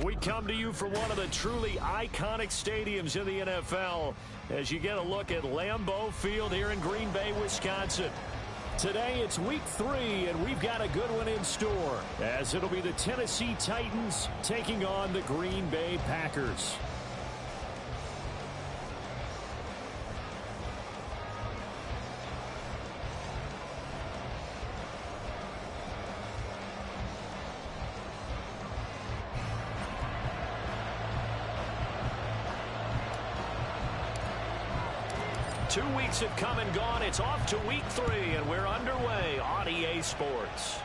And we come to you from one of the truly iconic stadiums in the NFL as you get a look at Lambeau Field here in Green Bay, Wisconsin. Today it's week 3, and we've got a good one in store, as it'll be the Tennessee Titans taking on the Green Bay Packers. Two weeks have come and gone. It's off to week 3, and we're underway on EA Sports.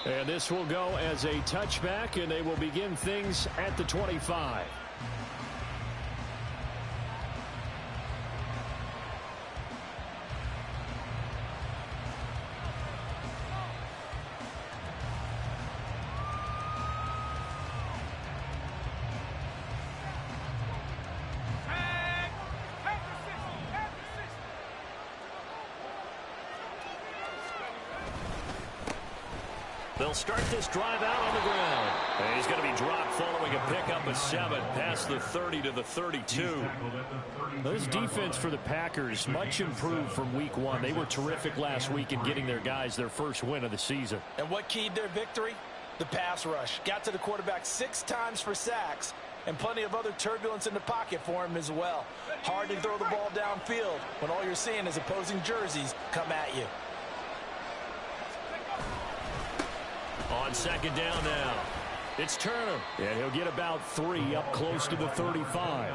And this will go as a touchback, and they will begin things at the 25. They'll start this drive out on the ground. And he's going to be dropped following a pickup of 7 past the 30 to the 32. This defense for the Packers, much improved from week 1. They were terrific last week in getting their guys their first win of the season. And what keyed their victory? The pass rush. Got to the quarterback 6 times for sacks, and plenty of other turbulence in the pocket for him as well. Hard to throw the ball downfield when all you're seeing is opposing jerseys come at you. On second down now, it's Turner, and he'll get about 3 up close to the 35.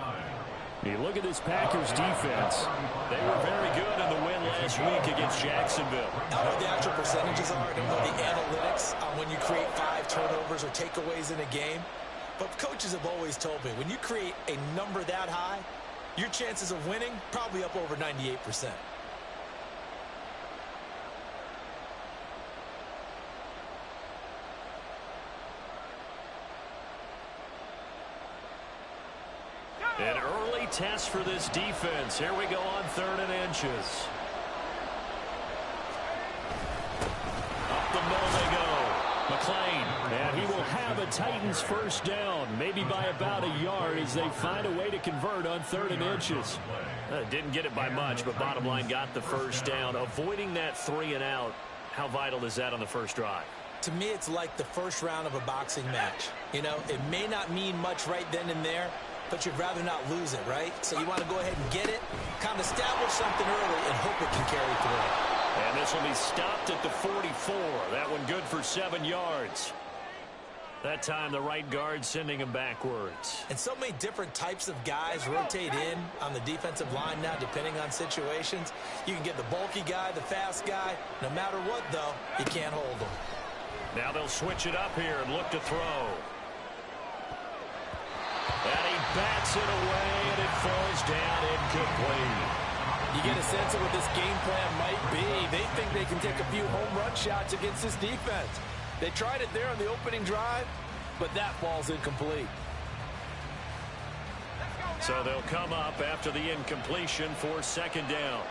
You look at this Packers defense. They were very good in the win last week against Jacksonville. I don't know what the actual percentages are. I don't know the analytics on when you create 5 turnovers or takeaways in a game. But coaches have always told me, when you create a number that high, your chances of winning probably up over 98%. An early test for this defense. Here we go on 3rd and inches. Up the middle they go. McClain, and he will have a Titans first down, maybe by about a yard as they find a way to convert on 3rd and inches. Didn't get it by much, but bottom line got the first down. Avoiding that 3 and out, how vital is that on the first drive? To me, it's like the first round of a boxing match. You know, it may not mean much right then and there, but you'd rather not lose it, right? So you want to go ahead and get it, kind of establish something early, and hope it can carry through. And this will be stopped at the 44. That one good for 7 yards. That time the right guard sending him backwards. And so many different types of guys rotate in on the defensive line now, depending on situations. You can get the bulky guy, the fast guy. No matter what, though, you can't hold them. Now they'll switch it up here and look to throw. And he bats it away, and it falls down incomplete. You get a sense of what this game plan might be. They think they can take a few home run shots against this defense. They tried it there on the opening drive, but that ball's incomplete. So they'll come up after the incompletion for 2nd down.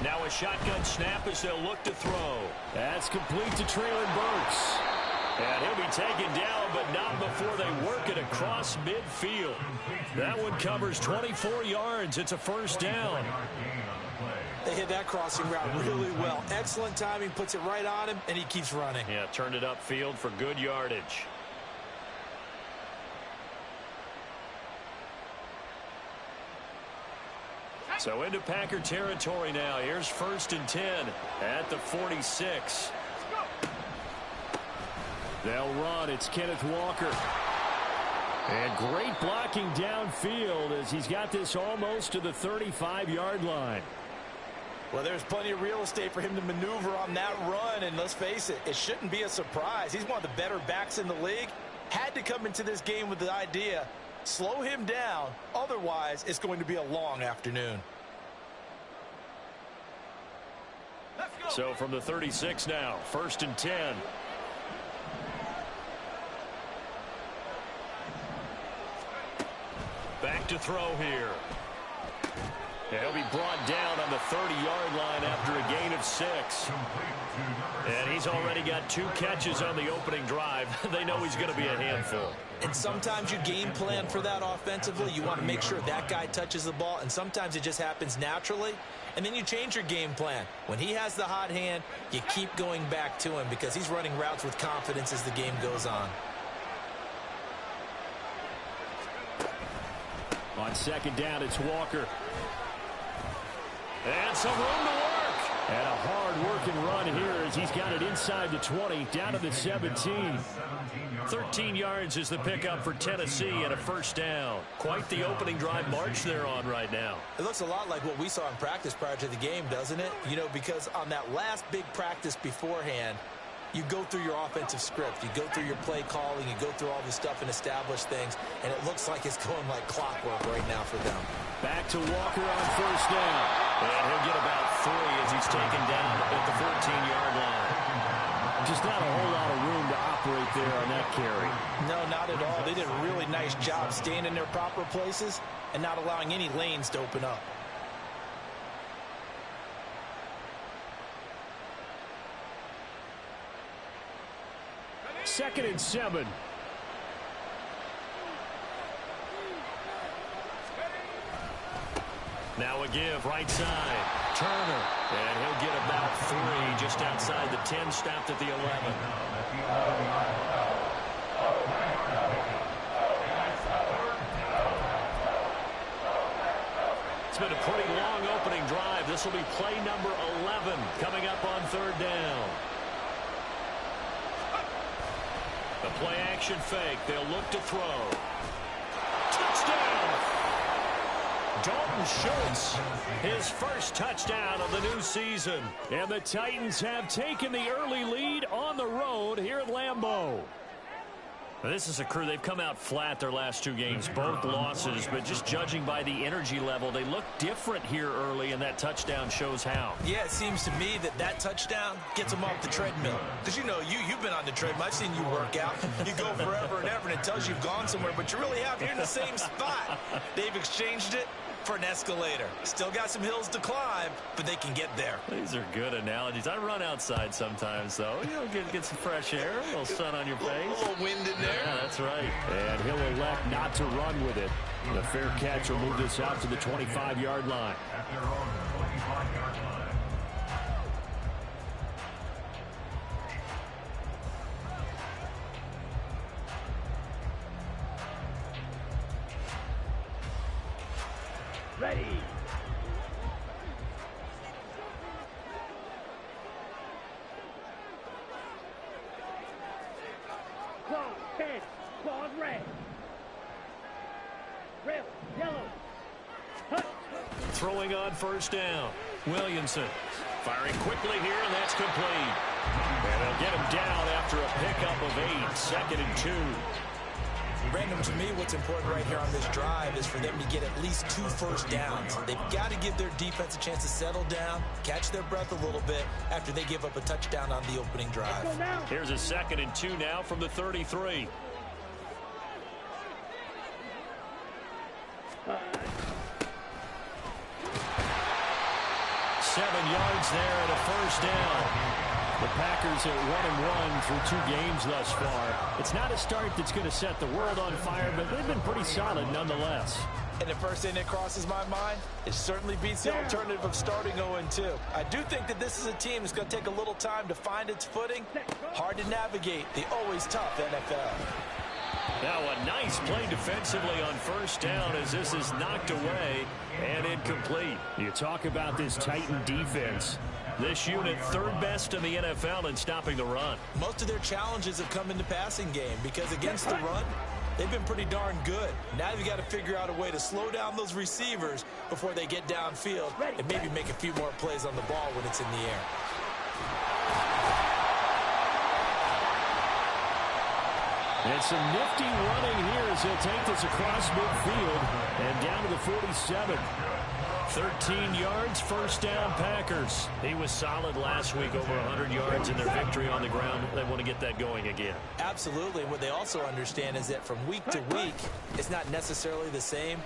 Now a shotgun snap as they'll look to throw. That's complete to Treylon Burks. And he'll be taken down, but not before they work it across midfield. That one covers 24 yards. It's a first down. They hit that crossing route really well. Excellent timing, puts it right on him, and he keeps running. Yeah, turned it upfield for good yardage. So into Packer territory now. Here's 1st and 10 at the 46. They'll run. It's Kenneth Walker. And great blocking downfield as he's got this almost to the 35-yard line. Well, there's plenty of real estate for him to maneuver on that run, and let's face it, it shouldn't be a surprise. He's one of the better backs in the league. Had to come into this game with the idea, slow him down, otherwise it's going to be a long afternoon. So from the 36 now, 1st and 10. Back to throw here. He'll be brought down on the 30-yard line after a gain of 6. And he's already got 2 catches on the opening drive. They know he's going to be a handful. And sometimes you game plan for that offensively. You want to make sure that guy touches the ball, and sometimes it just happens naturally. And then you change your game plan. When he has the hot hand, you keep going back to him because he's running routes with confidence as the game goes on. On second down, it's Walker. And some room to work. And a hard-working run here as he's got it inside the 20, down to the 17. 13 yards is the pickup for Tennessee and a first down. Quite the opening drive march they're on right now. It looks a lot like what we saw in practice prior to the game, doesn't it? You know, because on that last big practice beforehand, you go through your offensive script. You go through your play calling. You go through all this stuff and establish things. And it looks like it's going like clockwork right now for them. Back to Walker on first down. And he'll get about 3 as he's taken down at the 14-yard line. Just not a whole lot of room to operate there on that carry. No, not at all. They did a really nice job staying in their proper places and not allowing any lanes to open up. Second and 7. Now a give, right side. Turner. And he'll get about 3 just outside the 10, stopped at the 11. It's been a pretty long opening drive. This will be play number 11 coming up on third down. The play action fake. They'll look to throw. Touchdown! Dalton Schultz, his first touchdown of the new season. And the Titans have taken the early lead on the road here at Lambeau. This is a crew, they've come out flat their last 2 games, both losses, but just judging by the energy level, they look different here early, and that touchdown shows how. Yeah, it seems to me that touchdown gets them off the treadmill. Because, you know, you've been on the treadmill. I've seen you work out. You go forever and ever, and it tells you you've gone somewhere, but you really have. You're in the same spot. They've exchanged it for an escalator. Still got some hills to climb, but they can get there. These are good analogies. I run outside sometimes, though. You know, get some fresh air, a little sun on your face. A little wind in there. Yeah, that's right. And he'll elect not to run with it. The fair catch will move this out to the 25-yard line. Ready. Close, 10, claws red. Red, yellow. Touch. Throwing on first down. Williamson firing quickly here, and that's complete. And they'll get him down after a pickup of 8, second and 2. Brandon, to me, what's important right here on this drive is for them to get at least 2 first downs. They've got to give their defense a chance to settle down, catch their breath a little bit after they give up a touchdown on the opening drive. Here's a second and 2 now from the 33. Seven yards there and a first down. The Packers at 1-1 through 2 games thus far. It's not a start that's going to set the world on fire, but they've been pretty solid nonetheless. And the first thing that crosses my mind, it certainly beats the alternative of starting 0-2. I do think that this is a team that's going to take a little time to find its footing. Hard to navigate the always tough NFL. Now a nice play defensively on first down as this is knocked away and incomplete. You talk about this Titan defense. This unit third best in the NFL in stopping the run. Most of their challenges have come in the passing game because against the run, they've been pretty darn good. Now you've got to figure out a way to slow down those receivers before they get downfield and maybe make a few more plays on the ball when it's in the air. And some nifty running here as he'll take this across midfield and down to the 47. 13 yards, first down Packers. He was solid last week, over 100 yards in their victory on the ground. They want to get that going again. Absolutely. What they also understand is that from week to week, it's not necessarily the same.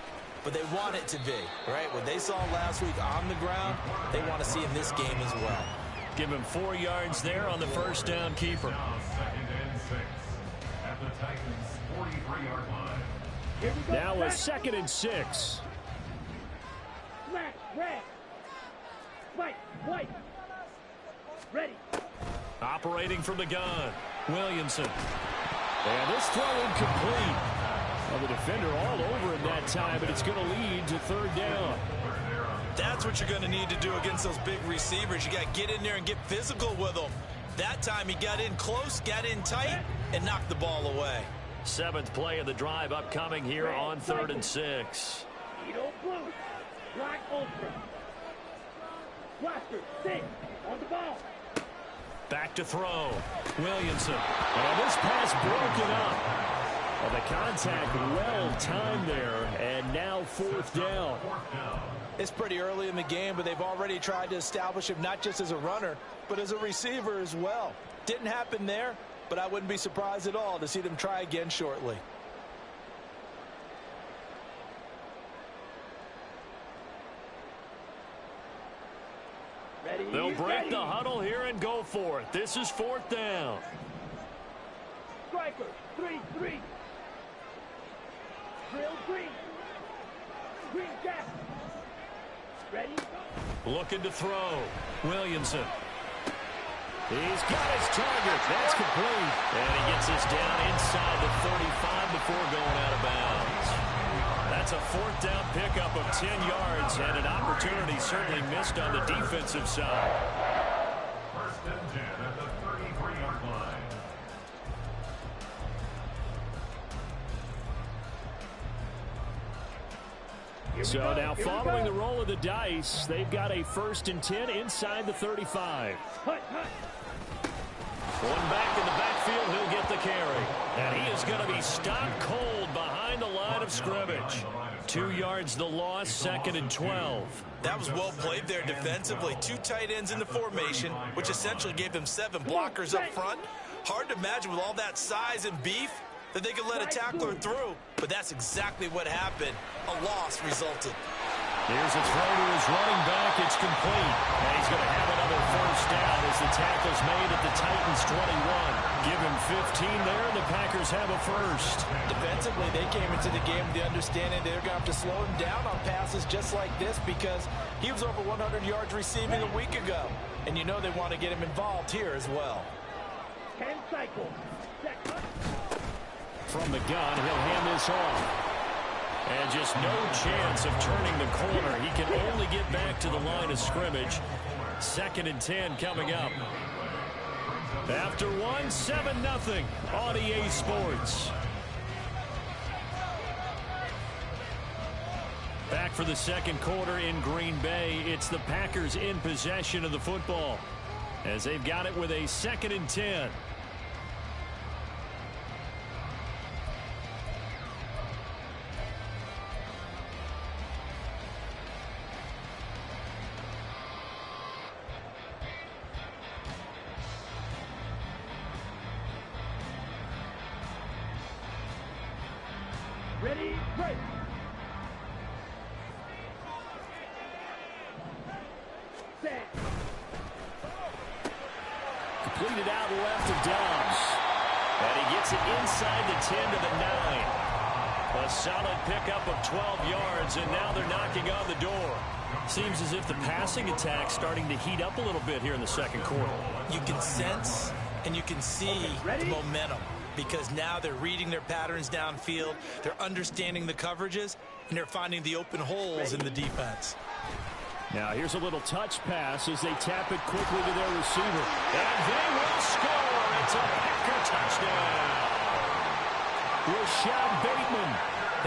but they want it to be, right? What they saw last week on the ground, they want to see in this game as well. Give him 4 yards there on the first down keeper. Now a 2nd and 6. Smash, red. Spike, white. Ready. Operating from the gun, Williamson. And this throw incomplete. Well, the defender all over him that time, but it's going to lead to 3rd down. That's what you're going to need to do against those big receivers. You got to get in there and get physical with them. That time he got in close, got in tight, and knocked the ball away. 7th play of the drive upcoming here on 3rd and 6. Edo blue. Black ultra. Blaster, 6. On the ball. Back to throw. Williamson. And this pass broken up. Well, the contact well timed there, and now 4th down. It's pretty early in the game, but they've already tried to establish him not just as a runner, but as a receiver as well. Didn't happen there, but I wouldn't be surprised at all to see them try again shortly. Ready, They'll break ready. the huddle here and go for it. This is 4th down. Striker, 3-3. Drill green. Green gap. Ready. Looking to throw. Williamson. He's got his target. That's complete. And he gets this down inside the 35 before going out of bounds. That's a 4th down pickup of 10 yards and an opportunity certainly missed on the defensive side. 1st and 10 at the 33-yard line. So now following the roll of the dice, they've got a 1st and 10 inside the 35. Hut, hut. One back in the backfield, he'll get the carry. And he is going to be stopped cold behind the line of scrimmage. 2 yards the loss, 2nd and 12. That was well played there defensively. 2 tight ends in the formation, which essentially gave them 7 blockers up front. Hard to imagine with all that size and beef that they could let a tackler through, but that's exactly what happened. A loss resulted. Here's a throw to his running back. It's complete. And he's going to have another 1st down as the tackle's made at the Titans' 21. Give him 15 there, and the Packers have a 1st. Defensively, they came into the game with the understanding they're going to have to slow him down on passes just like this because he was over 100 yards receiving a week ago. And you know they want to get him involved here as well. 10 cycles. Second. From the gun, he'll hand this off. And just no chance of turning the corner. He can only get back to the line of scrimmage. 2nd and 10 coming up. After 7-0 on EA Sports. Back for the 2nd quarter in Green Bay. It's the Packers in possession of the football as they've got it with a 2nd and 10. Ready, break. Set. Completed out left of Dobbs. And he gets it inside the 10 to the 9. A solid pickup of 12 yards, and now they're knocking on the door. Seems as if the passing attack's starting to heat up a little bit here in the 2nd quarter. You can sense and you can see the momentum because now they're reading their patterns downfield, they're understanding the coverages, and they're finding the open holes in the defense. Now here's a little touch pass as they tap it quickly to their receiver. And they will score. It's a Packer touchdown. Rashad Bateman,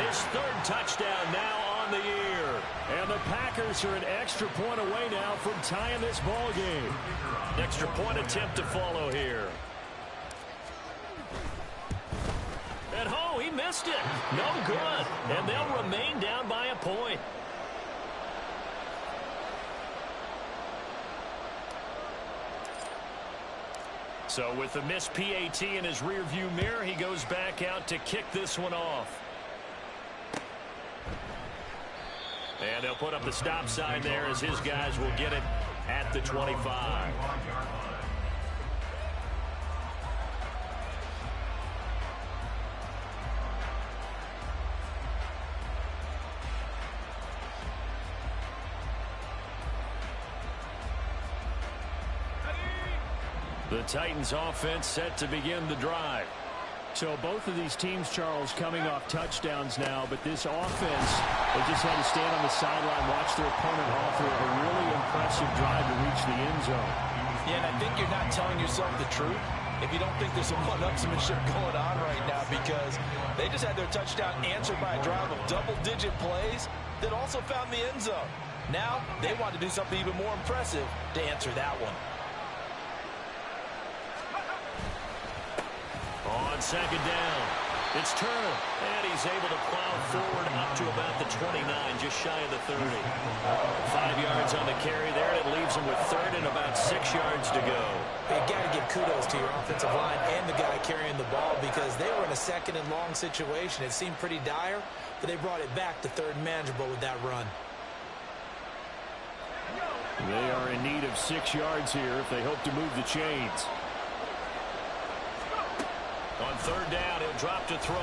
his 3rd touchdown now on the year. And the Packers are an extra point away now from tying this ball game. Extra point attempt to follow here. And oh, he missed it. No good. And they'll remain down by a point. So with the missed PAT in his rearview mirror, he goes back out to kick this one off. And they'll put up the stop sign there as his guys will get it at the 25. The Titans offense set to begin the drive. So both of these teams, Charles, coming off touchdowns now, but this offense, they just had to stand on the sideline, watch their opponent offer a really impressive drive to reach the end zone. Yeah, and I think you're not telling yourself the truth if you don't think there's some one-upsmanship going on right now, because they just had their touchdown answered by a drive of double-digit plays that also found the end zone. Now they want to do something even more impressive to answer that one. On second down, it's Turner, and he's able to plow forward up to about the 29, just shy of the 30. 5 yards on the carry there, and it leaves him with third and about 6 yards to go. You got to give kudos to your offensive line and the guy carrying the ball, because they were in a second and long situation. It seemed pretty dire, but they brought it back to third and manageable with that run. They are in need of 6 yards here if they hope to move the chains. On third down, he'll drop to throw.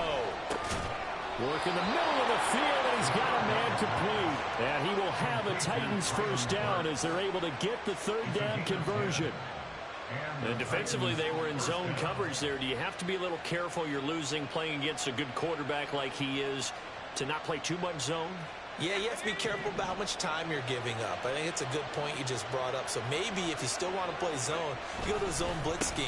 Work in the middle of the field, and he's got a man complete. And he will have a Titans first down as they're able to get the third down conversion. And defensively, they were in zone coverage there. Do you have to be a little careful? You're losing, playing against a good quarterback like he is, to not play too much zone? Yeah, you have to be careful about how much time you're giving up. I think it's a good point you just brought up. So maybe if you still want to play zone, you go to a zone blitz scheme.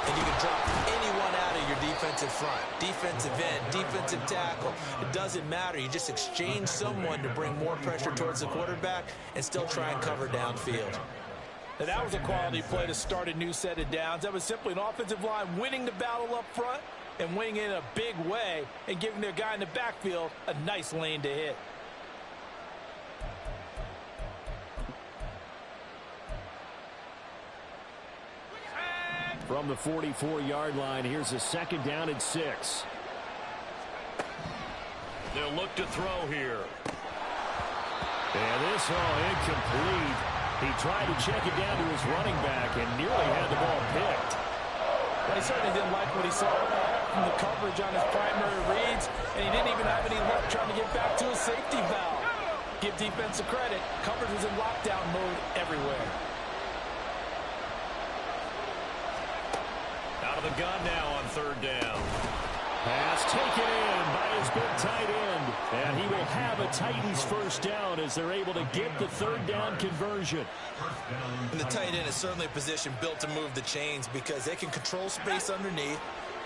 And you can drop anyone out of your defensive front. Defensive end, defensive tackle. It doesn't matter. You just exchange someone to bring more pressure towards the quarterback and still try and cover downfield. Now, that was a quality play to start a new set of downs. That was simply an offensive line winning the battle up front and winning it in a big way and giving their guy in the backfield a nice lane to hit. From the 44-yard line, here's a second down and 6. They'll look to throw here. And this incomplete. He tried to check it down to his running back and nearly had the ball picked. Well, he certainly didn't like what he saw from the coverage on his primary reads, and he didn't even have any luck trying to get back to his safety valve. Give defensive credit. Coverage was in lockdown mode everywhere. Out of the gun now on third down. Pass taken in by his big tight end. And he will have a Titans first down as they're able to get the third down conversion. And the tight end is certainly a position built to move the chains because they can control space underneath.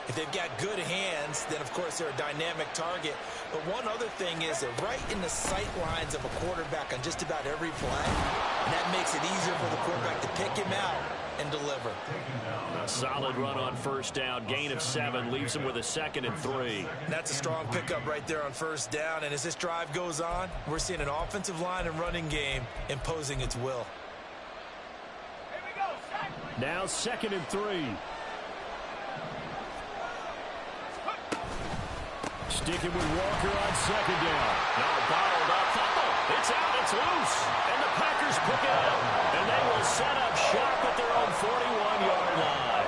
If they've got good hands, then, of course, they're a dynamic target. But one other thing is they're right in the sight lines of a quarterback on just about every play. And that makes it easier for the quarterback to pick him out and deliver. A solid run on first down. Gain of 7 leaves him with a 2nd and 3. That's a strong pickup right there on first down. And as this drive goes on, we're seeing an offensive line and running game imposing its will. Now 2nd and 3. Sticking with Walker on second down. Now bottled up. Fumble. It's out. It's loose. And the Packers pick it up. And they will set up shop at their own 41-yard line.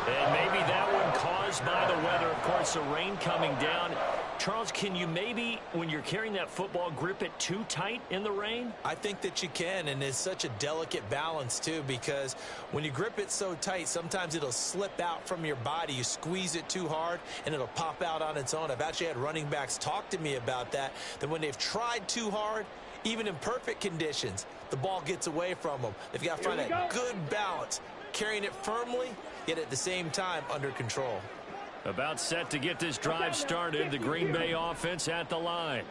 And maybe that one caused by the weather. Of course, the rain coming down. Charles, can you maybe, when you're carrying that football, grip it too tight in the rain? I think that you can, and it's such a delicate balance, too, because when you grip it so tight, sometimes it'll slip out from your body. You squeeze it too hard, and it'll pop out on its own. I've actually had running backs talk to me about that when they've tried too hard, even in perfect conditions, the ball gets away from them. They've got to find that good balance, carrying it firmly, yet at the same time under control. About set to get this drive started, the Green Bay offense at the line.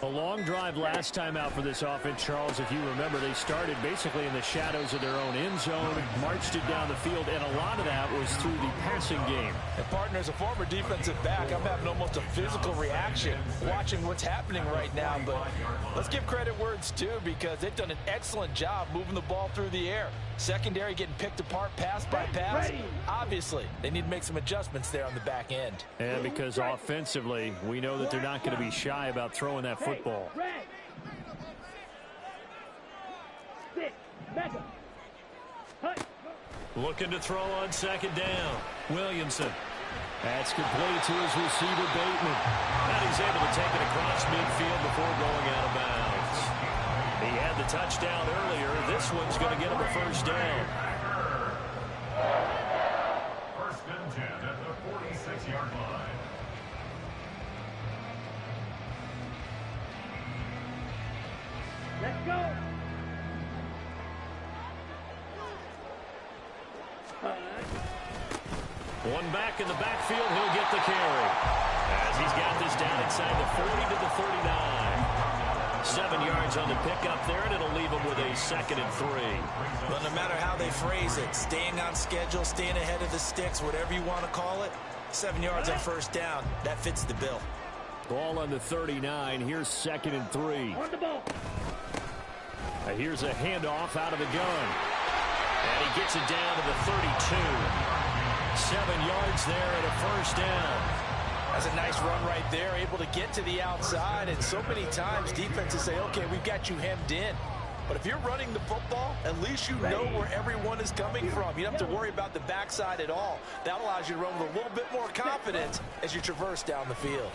A long drive last time out for this offense, Charles. If you remember, they started basically in the shadows of their own end zone, marched it down the field, and a lot of that was through the passing game. And partner, as a former defensive back, I'm having almost a physical reaction watching what's happening right now. But let's give credit where it's due, because they've done an excellent job moving the ball through the air. Secondary getting picked apart pass by pass. Obviously, they need to make some adjustments there on the back end. And because offensively, we know that they're not going to be shy about throwing that football. Looking to throw on second down. Williamson. That's complete to his receiver, Bateman. And he's able to take it across midfield before going out of bounds. He had the touchdown earlier. This one's going to get him a first down. First and 10 at the 46-yard line. Let's go. One back in the backfield. He'll get the carry. As he's got this down inside the 40 to the 39. 7 yards on the pickup there, and it'll leave him with a 2nd and 3. But no matter how they phrase it, staying on schedule, staying ahead of the sticks, whatever you want to call it, 7 yards on first down, that fits the bill. Ball on the 39. Here's 2nd and 3. On the ball. Here's a handoff out of the gun. And he gets it down to the 32. 7 yards there and a first down. That's a nice run right there, able to get to the outside. And so many times defenses say, okay, we've got you hemmed in. But if you're running the football, at least you know where everyone is coming from. You don't have to worry about the backside at all. That allows you to run with a little bit more confidence as you traverse down the field.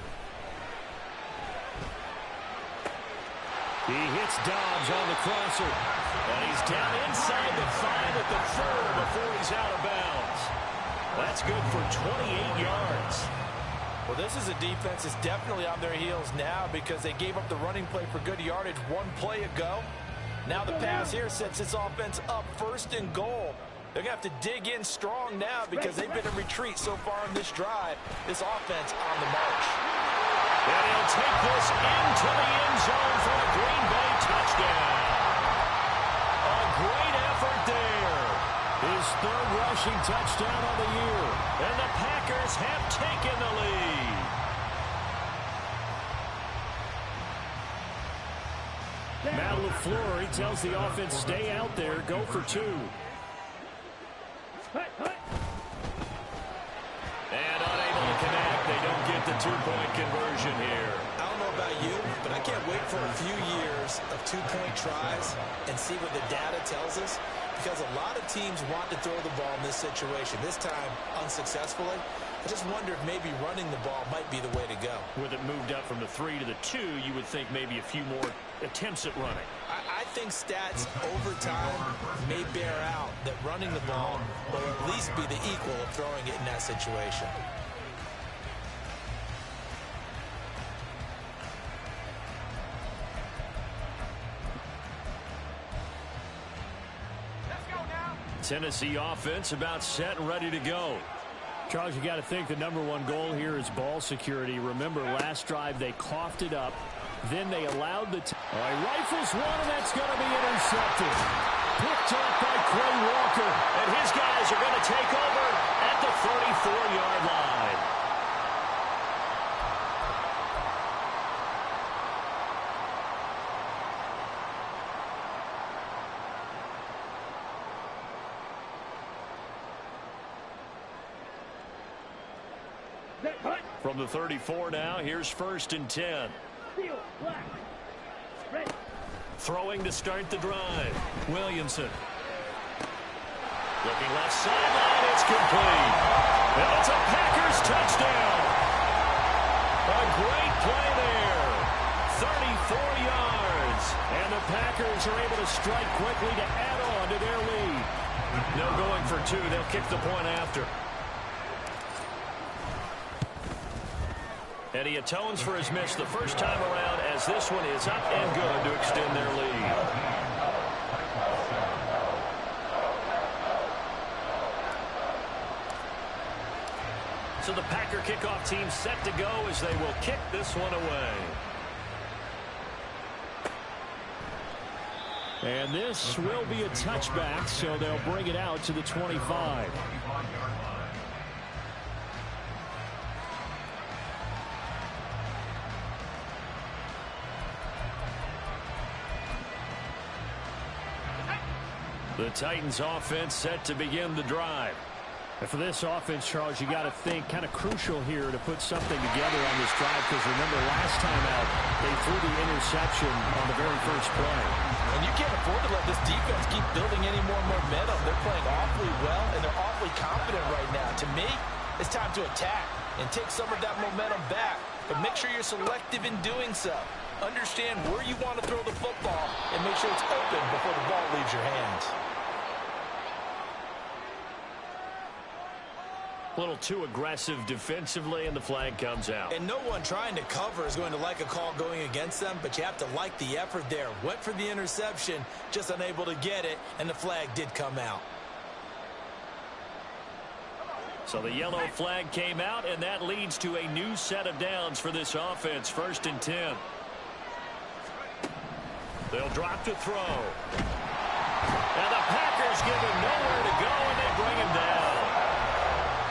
He hits Dobbs on the crosser. And he's down inside the 5 at the 4 before he's out of bounds. That's good for 28 yards. Well, this is a defense that's definitely on their heels now because they gave up the running play for good yardage 1 play ago. Now the pass here sets this offense up 1st and goal. They're going to have to dig in strong now because they've been in retreat so far in this drive. This offense on the march. And he'll take this into the end zone for a Green Bay touchdown. A great effort there. His 3rd rushing touchdown of the year. And the Packers have taken the lead. Matt LaFleur, he tells the offense, stay out there, go for 2. And unable to connect. They don't get the 2-point conversion here. I don't know about you, but I can't wait for a few years of 2-point tries and see what the data tells us. Because a lot of teams want to throw the ball in this situation. This time, unsuccessfully. I just wonder if maybe running the ball might be the way to go. With it moved up from the 3 to the 2, you would think maybe a few more attempts at running. I think stats over time may bear out that running the ball will at least be the equal of throwing it in that situation. Tennessee offense about set and ready to go. Charles, you got to think the #1 goal here is ball security. Remember, last drive they coughed it up. Then they allowed the... he rifles one, and that's going to be intercepted. Picked up by Quay Walker. And his guys are going to take over at the 34-yard line. From the 34 now, here's 1st and 10. Throwing to start the drive. Williamson. Looking left sideline, it's complete. And it's a Packers touchdown. A great play there. 34 yards. And the Packers are able to strike quickly to add on to their lead. No going for 2. They'll kick the point after. And he atones for his miss the first time around as this one is up and good to extend their lead. So the Packer kickoff team set to go as they will kick this one away. And this will be a touchback, so they'll bring it out to the 25. The Titans offense set to begin the drive. And for this offense, Charles, you got to think kind of crucial here to put something together on this drive, because remember last time out they threw the interception on the very first play. And you can't afford to let this defense keep building any more momentum. They're playing awfully well, and they're awfully confident right now. To me, it's time to attack and take some of that momentum back. But make sure you're selective in doing so. Understand where you want to throw the football and make sure it's open before the ball leaves your hands. A little too aggressive defensively, and the flag comes out. And no one trying to cover is going to like a call going against them, but you have to like the effort there. Went for the interception, just unable to get it, and the flag did come out. So the yellow flag came out, and that leads to a new set of downs for this offense. 1st and 10. They'll drop to throw. And the Packers give him nowhere to go, and they bring him down.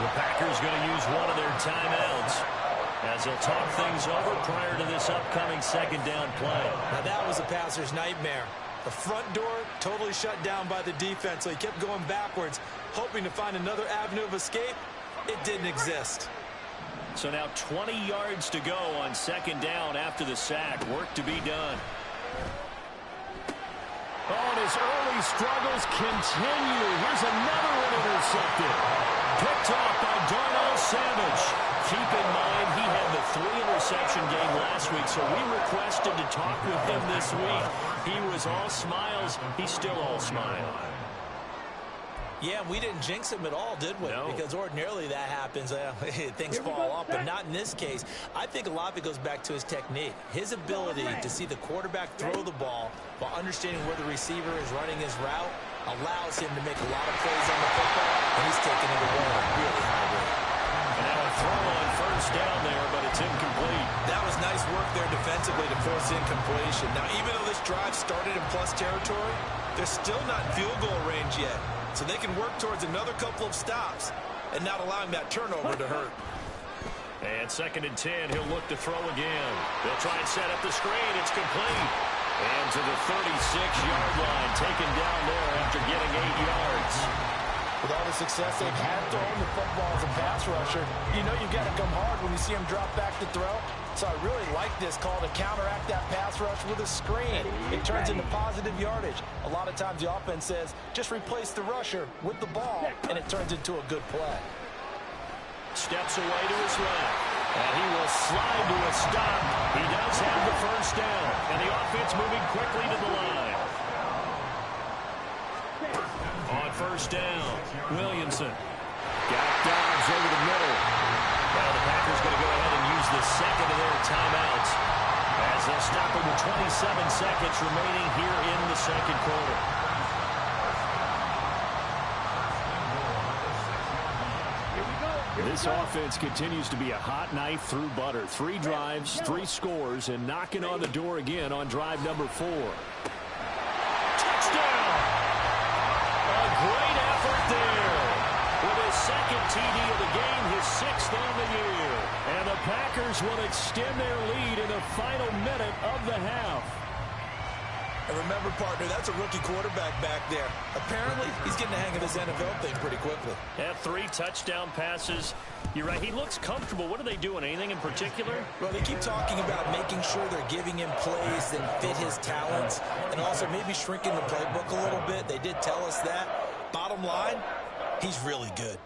The Packers going to use one of their timeouts as they'll talk things over prior to this upcoming second down play. Now that was a passer's nightmare. The front door totally shut down by the defense, so he kept going backwards, hoping to find another avenue of escape. It didn't exist. So now 20 yards to go on second down after the sack. Work to be done. Oh, and his early struggles continue. Here's another one intercepted. Picked off by Darnell Savage. Keep in mind, he had the 3-interception game last week, so we requested to talk with him this week. He was all smiles. He's still all smile. Yeah, we didn't jinx him at all, did we? No. Because ordinarily that happens. Things fall off, but not in this case. I think a lot of it goes back to his technique. His ability to see the quarterback throw the ball while understanding where the receiver is running his route allows him to make a lot of plays on the football, and he's taking it away at a really high rate. And now a throw on first down there, but it's incomplete. That was nice work there defensively to force incompletion. Now, even though this drive started in plus territory, they're still not in field goal range yet. So they can work towards another couple of stops and not allowing that turnover to hurt. And 2nd and 10, he'll look to throw again. They'll try and set up the screen. It's complete. And to the 36-yard line, taken down there after getting 8 yards. With all the success they've had throwing the football as a pass rusher, you know you've got to come hard when you see him drop back to throw. So I really like this call to counteract that pass rush with a screen. It turns into positive yardage. A lot of times the offense says, just replace the rusher with the ball, and it turns into a good play. Steps away to his left, and he will slide to a stop. He does have the first down, and the offense moving quickly to the line. On first down, Williamson. Got Dobbs over the middle. Now the Packers going to go ahead and use the second of their timeouts as they'll stop him with 27 seconds remaining here in the second quarter. This offense continues to be a hot knife through butter. 3 drives, 3 scores, and knocking on the door again on drive number 4. Touchdown! A great effort there. With his second TD of the game, his 6th on the year. And the Packers will extend their lead in the final minute of the half. And remember, partner, that's a rookie quarterback back there. Apparently, he's getting the hang of his NFL thing pretty quickly. Yeah, 3 touchdown passes. You're right, he looks comfortable. What are they doing? Anything in particular? Well, they keep talking about making sure they're giving him plays that fit his talents and also maybe shrinking the playbook a little bit. They did tell us that. Bottom line, he's really good.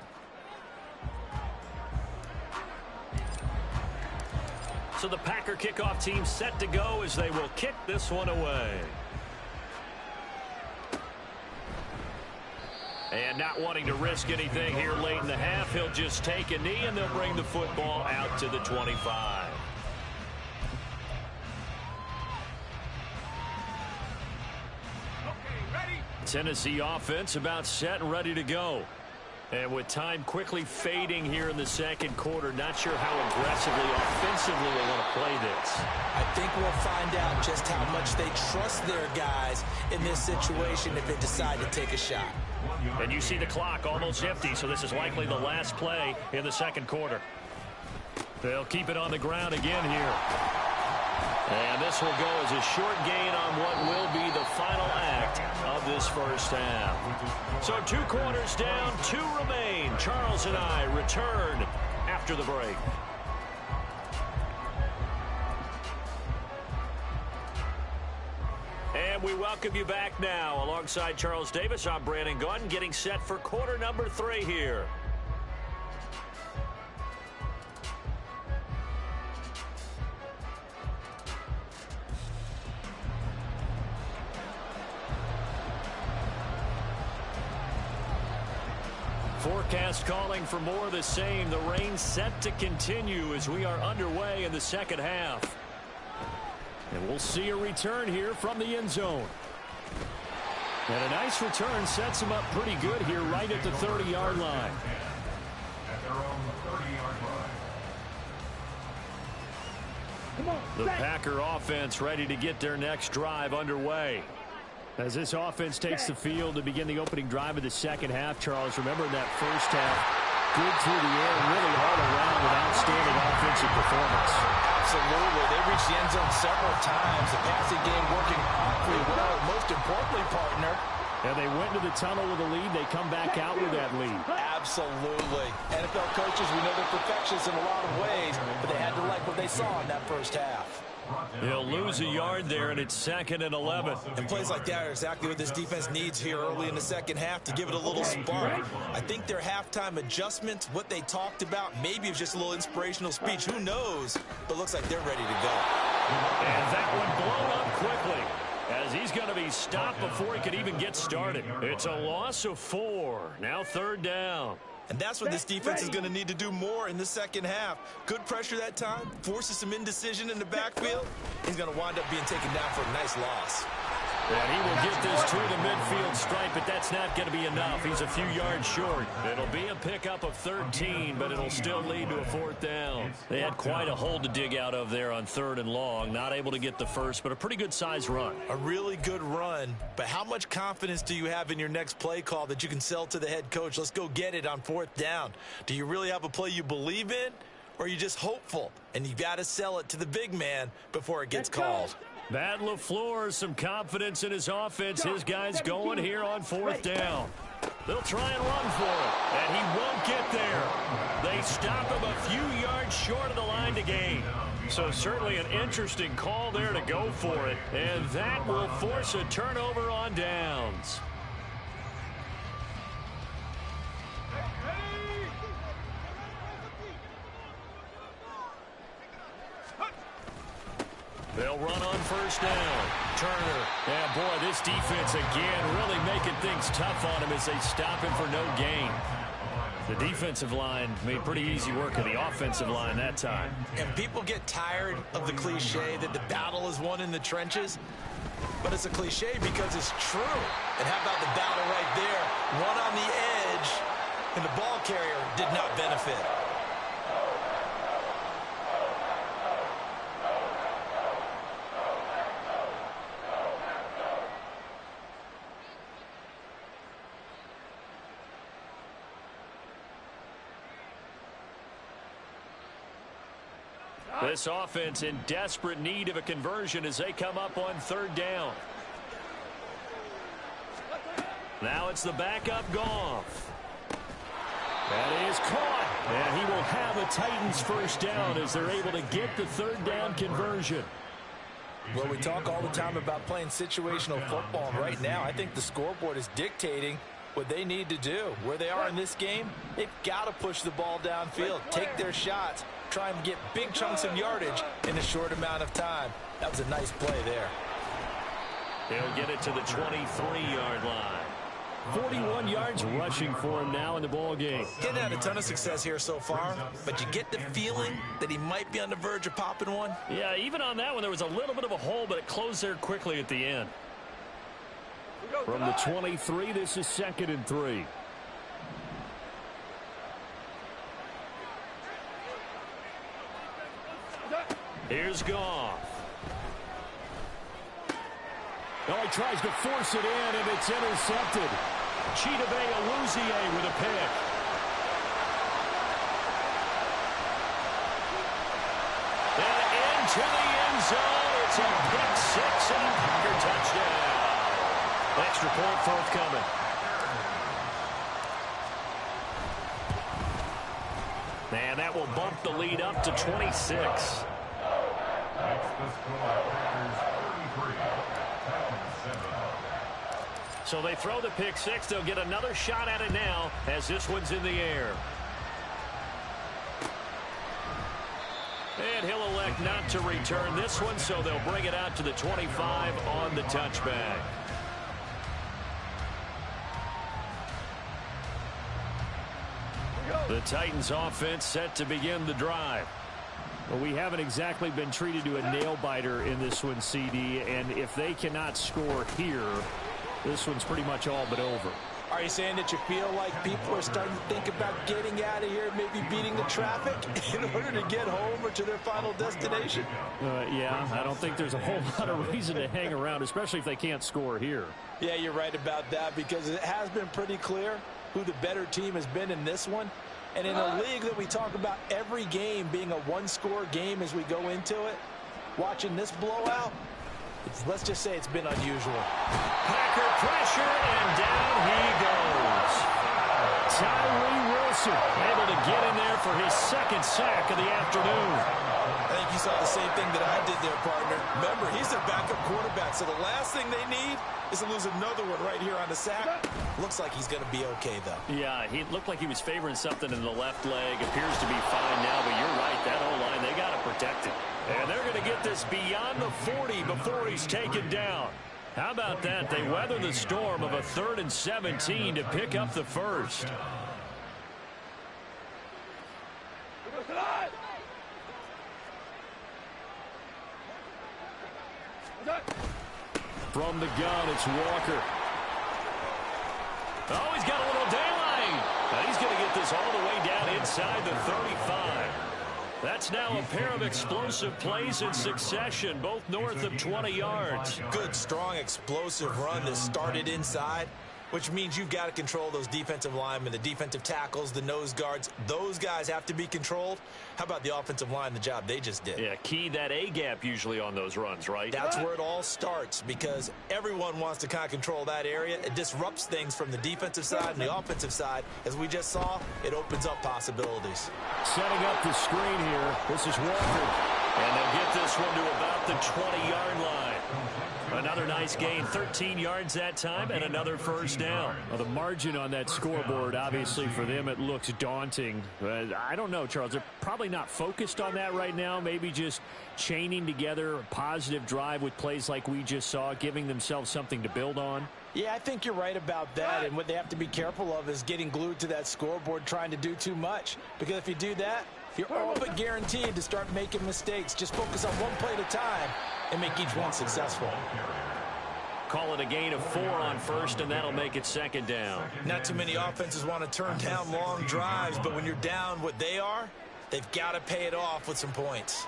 So the Packer kickoff team set to go as they will kick this one away. And not wanting to risk anything here late in the half, he'll just take a knee and they'll bring the football out to the 25. Tennessee offense about set and ready to go. And with time quickly fading here in the second quarter, not sure how aggressively, offensively they want to play this. I think we'll find out just how much they trust their guys in this situation if they decide to take a shot. And you see the clock almost empty, so this is likely the last play in the second quarter. They'll keep it on the ground again here. And this will go as a short gain on what will be the final act of this first half. So 2 quarters down, 2 remain. Charles and I return after the break. And we welcome you back now. Alongside Charles Davis, I'm Brandon Gaudin, getting set for quarter number 3 here. Forecast calling for more of the same. The rain set to continue as we are underway in the second half. And we'll see a return here from the end zone. And a nice return sets him up pretty good here right at the 30-yard line. At their own 30-yard line. The Packer offense ready to get their next drive underway. As this offense takes the field to begin the opening drive of the second half, Charles, remember in that first half, good through the air, really all around with outstanding offensive performance. Absolutely. They reached the end zone several times. The passing game working pretty well. Most importantly, partner. And they went into the tunnel with a lead. They come back out with that lead. Absolutely. NFL coaches, we know they're perfectionists in a lot of ways, but they had to like what they saw in that first half. He'll lose a yard there, and it's 2nd and 11. And plays like that are exactly what this defense needs here early in the second half to give it a little spark. I think their halftime adjustments, what they talked about, maybe it was just a little inspirational speech. Who knows? But looks like they're ready to go. And that one blown up quickly, as he's going to be stopped before he could even get started. It's a loss of 4. Now 3rd down. And that's what this defense is going to need to do more in the second half. Good pressure that time, forces some indecision in the backfield. He's going to wind up being taken down for a nice loss. And he will get this to the midfield stripe, but that's not going to be enough. He's a few yards short. It'll be a pickup of 13, but it'll still lead to a 4th down. They had quite a hole to dig out of there on 3rd and long. Not able to get the first, but a pretty good-sized run. A really good run, but how much confidence do you have in your next play call that you can sell to the head coach? Let's go get it on 4th down. Do you really have a play you believe in, or are you just hopeful? And you got to sell it to the big man before it gets called. Matt LaFleur, some confidence in his offense. His guys going here on 4th down. They'll try and run for it, and he won't get there. They stop him a few yards short of the line to gain. So certainly an interesting call there to go for it, and that will force a turnover on downs. They'll run on 1st down. Turner. Yeah, boy, this defense again really making things tough on him as they stop him for no gain. The defensive line made pretty easy work of the offensive line that time. And people get tired of the cliche that the battle is won in the trenches. But it's a cliche because it's true. And how about the battle right there? One on the edge, and the ball carrier did not benefit. This offense in desperate need of a conversion as they come up on 3rd down. Now it's the backup Goff. That is caught. And he will have a Titans 1st down as they're able to get the 3rd down conversion. Well, we talk all the time about playing situational football. And right now, I think the scoreboard is dictating what they need to do. Where they are in this game, they've got to push the ball downfield, take their shots, try and get big chunks of yardage in a short amount of time. That was a nice play there. He'll get it to the 23-yard line. 41 yards rushing for him now in the ball game. Getting had a ton of success here so far, but you get the feeling that he might be on the verge of popping one. Yeah, even on that one, there was a little bit of a hole, but it closed there quickly at the end. From the 23, this is 2nd and 3. Here's Goff. Oh, he tries to force it in, and it's intercepted. Chidobe Awuzie with a pick. And into the end zone It's a pick six and a Packer touchdown. Extra point forthcoming. And that will bump the lead up to 26. That's the score. Packers 33, Titans 7. So they throw the pick six. They'll get another shot at it now as this one's in the air. And he'll elect not to return this one, so they'll bring it out to the 25 on the touchback. The Titans offense set to begin the drive. Well, we haven't exactly been treated to a nail-biter in this one, CD, and if they cannot score here, this one's pretty much all but over. Are you saying that you feel like people are starting to think about getting out of here, maybe beating the traffic in order to get home or to their final destination? Yeah, I don't think there's a whole lot of reason to hang around, especially if they can't score here. Yeah, you're right about that, because it has been pretty clear who the better team has been in this one. And in a league that we talk about every game being a one-score game as we go into it, watching this blowout, let's just say it's been unusual. Packer pressure, and down he goes. Tyree Wilson able to get in there for his second sack of the afternoon. I think you saw the same thing that I did there, partner. Remember, he's their backup quarterback, so the last thing they need is to lose another one right here on the sack. Looks like he's going to be okay, though. Yeah, he looked like he was favoring something in the left leg. Appears to be fine now, but you're right. That O-line, they got to protect it. And they're going to get this beyond the 40 before he's taken down. How about that? They weather the storm of a 3rd and 17 to pick up the first. From the gun, it's Walker. Oh, he's got a little daylight. He's going to get this all the way down inside the 35. That's now a pair of explosive plays in succession, both north of 20 yards. Good, strong, explosive run that started inside, which means you've got to control those defensive linemen, the defensive tackles, the nose guards. Those guys have to be controlled. How about the offensive line, the job they just did? Yeah, key that A-gap usually on those runs, right? That's where it all starts, because everyone wants to kind of control that area. It disrupts things from the defensive side and the offensive side. As we just saw, it opens up possibilities. Setting up the screen here. This is Walker. And they'll get this one to about the 20-yard line. Another nice gain, 13 yards that time, and another first down. Well, the margin on that scoreboard, obviously for them, it looks daunting. I don't know, Charles. They're probably not focused on that right now. Maybe just chaining together a positive drive with plays like we just saw, giving themselves something to build on. Yeah, I think you're right about that, and what they have to be careful of is getting glued to that scoreboard trying to do too much, because if you do that, you're all but guaranteed to start making mistakes. Just focus on one play at a time and make each one successful. Call it a gain of 4 on first, and that'll make it 2nd down. Not too many offenses want to turn down long drives, but when you're down what they are, they've got to pay it off with some points.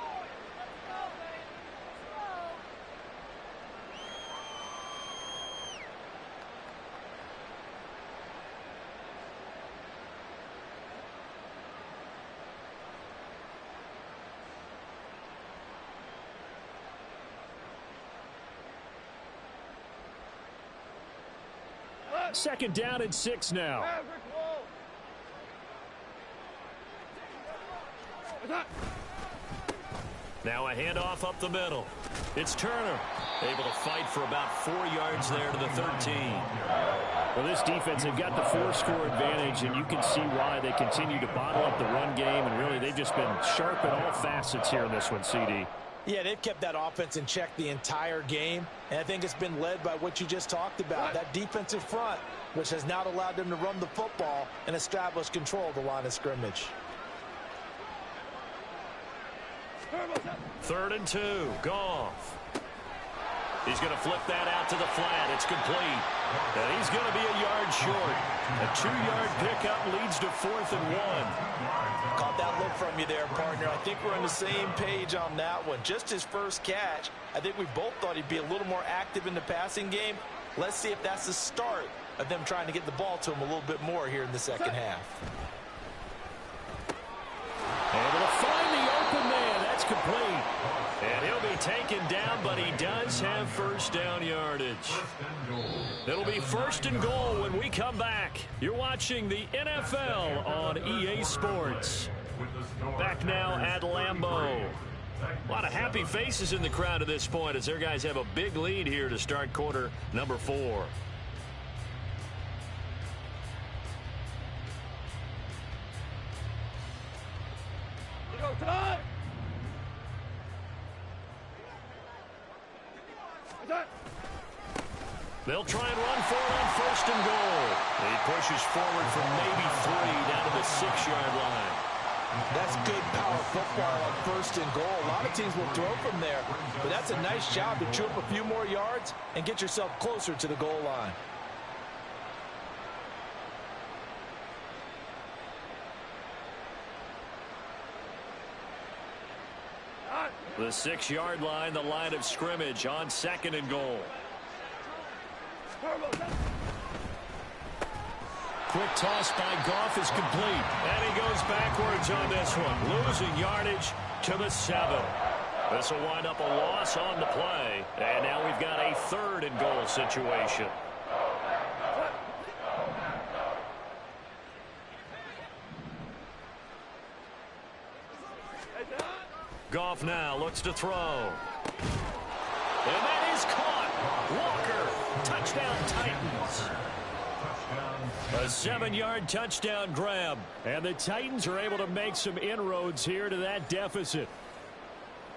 Second down and 6 now. Now a handoff up the middle. It's Turner, able to fight for about 4 yards there to the 13. Well, this defense, they've got the 4-score advantage, and you can see why they continue to bottle up the run game, and really they've just been sharp at all facets here in this one, CD. Yeah, they've kept that offense in check the entire game, and I think it's been led by what you just talked about, that defensive front, which has not allowed them to run the football and establish control of the line of scrimmage. 3rd and 2, Goff. He's going to flip that out to the flat. It's complete. And he's going to be a yard short. A 2-yard pickup leads to 4th and 1. Caught that look from you there, partner. I think we're on the same page on that one. Just his first catch. I think we both thought he'd be a little more active in the passing game. Let's see if that's the start of them trying to get the ball to him a little bit more here in the second half. Able to find the open man. That's complete. And he'll be taken second down, but he does have first down yardage. It'll be first and goal when we come back. You're watching the NFL on EA Sports. Back now at Lambeau. A lot of happy faces in the crowd at this point as their guys have a big lead here to start quarter number 4. They'll try and run for it on first and goal. He pushes forward from maybe 3 down to the 6-yard line. That's good power football on first and goal. A lot of teams will throw from there, but that's a nice job to chew up a few more yards and get yourself closer to the goal line. The 6-yard line, the line of scrimmage on second and goal. Quick toss by Goff is complete. And he goes backwards on this one. Losing yardage to the 7. This will wind up a loss on the play. And now we've got a third and goal situation. Goff now looks to throw. And that is caught. Walker, touchdown Titans. A 7-yard touchdown grab. And the Titans are able to make some inroads here to that deficit.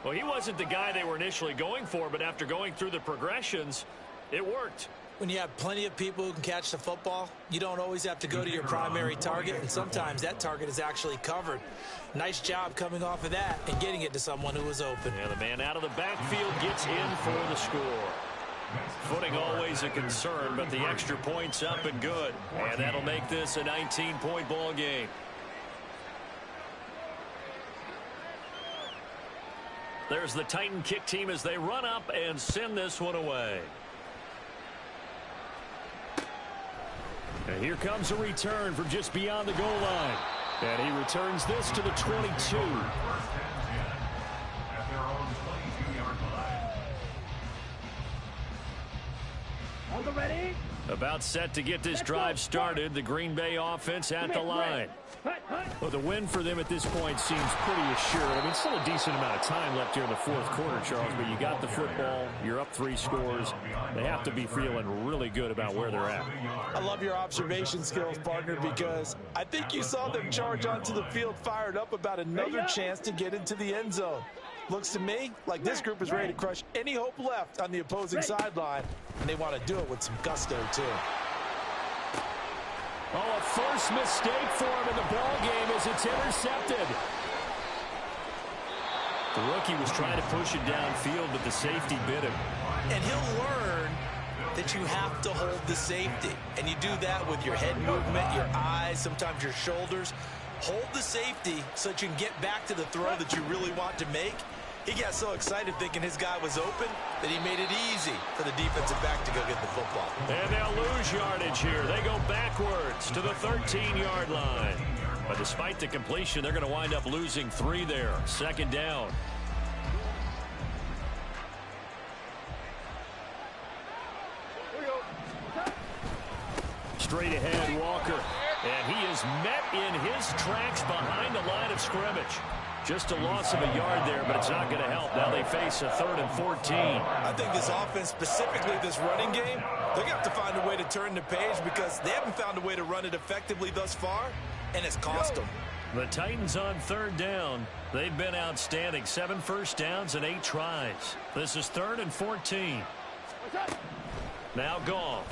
Well, he wasn't the guy they were initially going for, but after going through the progressions, it worked. When you have plenty of people who can catch the football, you don't always have to go to your primary target, and sometimes that target is actually covered. Nice job coming off of that and getting it to someone who was open. And the man out of the backfield gets in for the score. Footing always a concern, but the extra point's up and good. And that'll make this a 19-point ball game. There's the Titan kick team as they run up and send this one away. And here comes a return from just beyond the goal line. And he returns this to the 22. On the ready. About set to get this drive started. The Green Bay offense at the line. Well, the win for them at this point seems pretty assured. I mean, still a decent amount of time left here in the fourth quarter, Charles, but you got the football. You're up 3 scores. They have to be feeling really good about where they're at. I love your observation skills, partner, because I think you saw them charge onto the field fired up about another chance to get into the end zone. Looks to me like this group is ready to crush any hope left on the opposing sideline, and they want to do it with some gusto, too. Oh, a first mistake for him in the ball game as it's intercepted. The rookie was trying to push it downfield, but the safety bit him. And he'll learn that you have to hold the safety. And you do that with your head movement, your eyes, sometimes your shoulders. Hold the safety so that you can get back to the throw that you really want to make. He got so excited thinking his guy was open that he made it easy for the defensive back to go get the football. And they'll lose yardage here. They go backwards to the 13-yard line. But despite the completion, they're going to wind up losing 3 there. Second down. Straight ahead, Walker. And he is met in his tracks behind the line of scrimmage. Just a loss of a yard there, but it's not going to help. Now they face a 3rd and 14. I think this offense, specifically this running game, they're going to have to find a way to turn the page because they haven't found a way to run it effectively thus far, and it's cost them. The Titans on 3rd down. They've been outstanding. 7 first downs and 8 tries. This is 3rd and 14. Now Goff.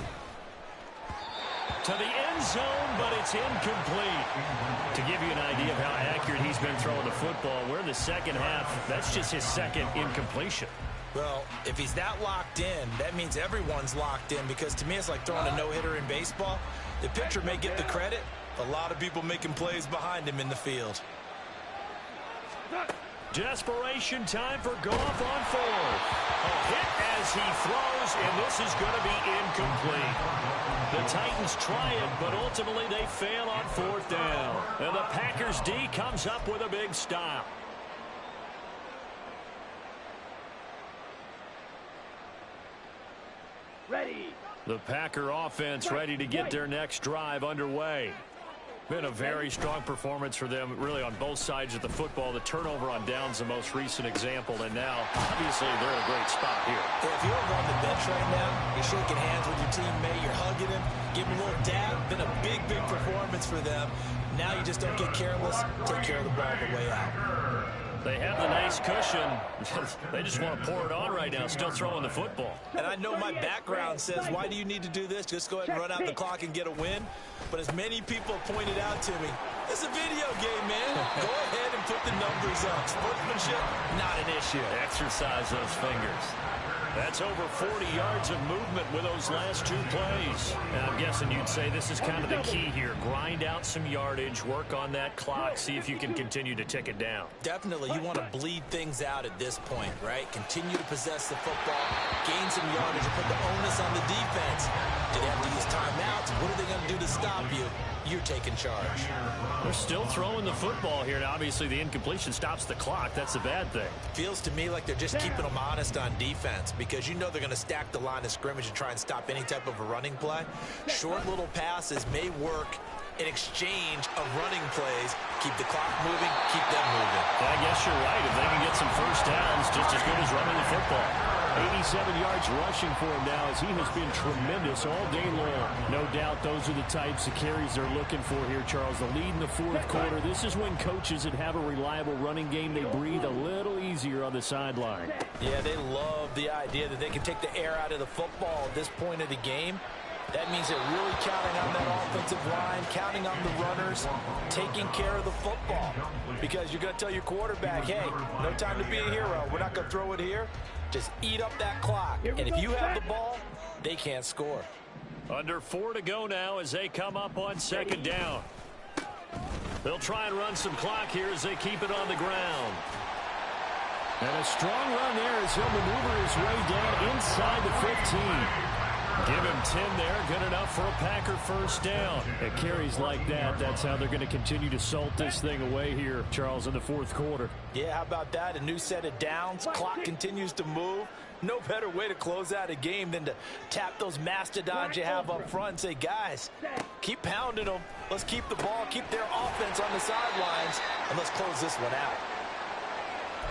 To the end zone, but it's incomplete. To give you an idea of how accurate he's been throwing the football, we're in the second half. That's just his 2nd incompletion. Well, if he's that locked in, that means everyone's locked in because to me it's like throwing a no-hitter in baseball. The pitcher may get the credit, a lot of people making plays behind him in the field. Desperation time for Goff on 4th. A hit as he throws, and this is going to be incomplete. The Titans try it, but ultimately they fail on 4th down. And the Packers D comes up with a big stop. Ready. The Packer offense ready to get their next drive underway. Been a very strong performance for them, really, on both sides of the football. The turnover on downs, the most recent example, and now, obviously, they're in a great spot here. Yeah, if you're on the bench right now, you're shaking hands with your teammate, you're hugging him, giving him a little dab. Been a big, big performance for them. Now you just don't get careless. Take care of the ball on the way out. They have the nice cushion. They just want to pour it on right now, still throwing the football. And I know my background says, why do you need to do this? Just go ahead and run out the clock and get a win. But as many people pointed out to me, it's a video game, man. Go ahead and put the numbers up. Sportsmanship, not an issue. Exercise those fingers. That's over 40 yards of movement with those last two plays. And I'm guessing you'd say this is kind of the key here. Grind out some yardage, work on that clock, see if you can continue to tick it down. Definitely, you want to bleed things out at this point, right? Continue to possess the football, gain some yardage, and put the onus on the defense. Do they have to use timeouts? What are they going to do to stop you? You're taking charge. They're still throwing the football here. Now, obviously, the incompletion stops the clock. That's a bad thing. Feels to me like they're just keeping them honest on defense because you know they're going to stack the line of scrimmage and try and stop any type of a running play. Short little passes may work in exchange of running plays. Keep the clock moving, keep them moving. I guess you're right. If they can get some first downs, just as good as running the football. 87 yards rushing for him now as he has been tremendous all day long. No doubt those are the types of carries they're looking for here, Charles. The lead in the fourth quarter. This is when coaches that have a reliable running game, they breathe a little easier on the sideline. Yeah, they love the idea that they can take the air out of the football at this point of the game. That means they're really counting on that offensive line, counting on the runners, taking care of the football. Because you're going to tell your quarterback, hey, no time to be a hero. We're not going to throw it here. Just eat up that clock. And if you have the ball, they can't score. Under 4 to go now as they come up on second down. They'll try and run some clock here as they keep it on the ground. And a strong run there as he'll maneuver his way down inside the 15. Give him 10 there. Good enough for a Packer first down. At carries like that, that's how they're going to continue to salt this thing away here, Charles, in the fourth quarter. Yeah, how about that? A new set of downs. Clock continues to move. No better way to close out a game than to tap those mastodons you have up front and say, guys, keep pounding them. Let's keep the ball, keep their offense on the sidelines, and let's close this one out.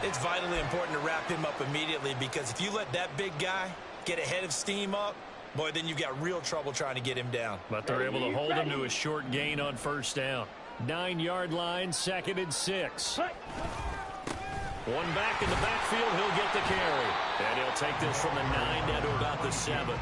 It's vitally important to wrap him up immediately because if you let that big guy get ahead of steam up, boy, then you've got real trouble trying to get him down. But they're able to hold him to a short gain on first down. 9-yard line, 2nd and 6. One back in the backfield, he'll get the carry. And he'll take this from the 9 down to about the 7.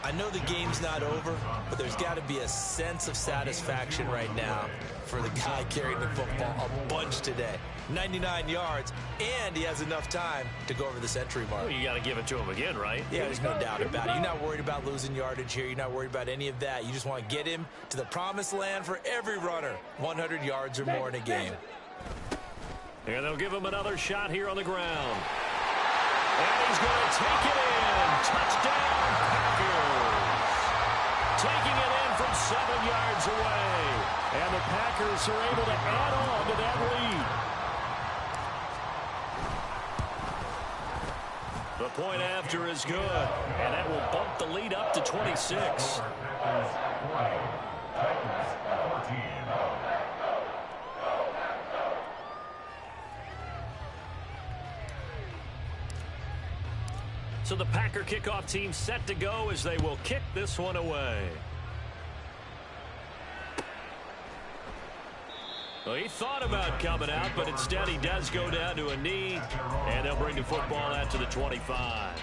I know the game's not over, but there's got to be a sense of satisfaction right now for the guy carrying the football a bunch today. 99 yards, and he has enough time to go over the century mark. Well, you got to give it to him again, right? Yeah, there's no doubt about it. You're not worried about losing yardage here. You're not worried about any of that. You just want to get him to the promised land for every runner. 100 yards or more in a game. And they'll give him another shot here on the ground. And he's going to take it in. Touchdown, Packers. Taking it in from 7 yards away. And the Packers are able to add on to that lead. The point after is good. And that will bump the lead up to 26. So the Packer kickoff team set to go as they will kick this one away. Well, he thought about coming out, but instead he does go down to a knee, and they'll bring the football out to the 25.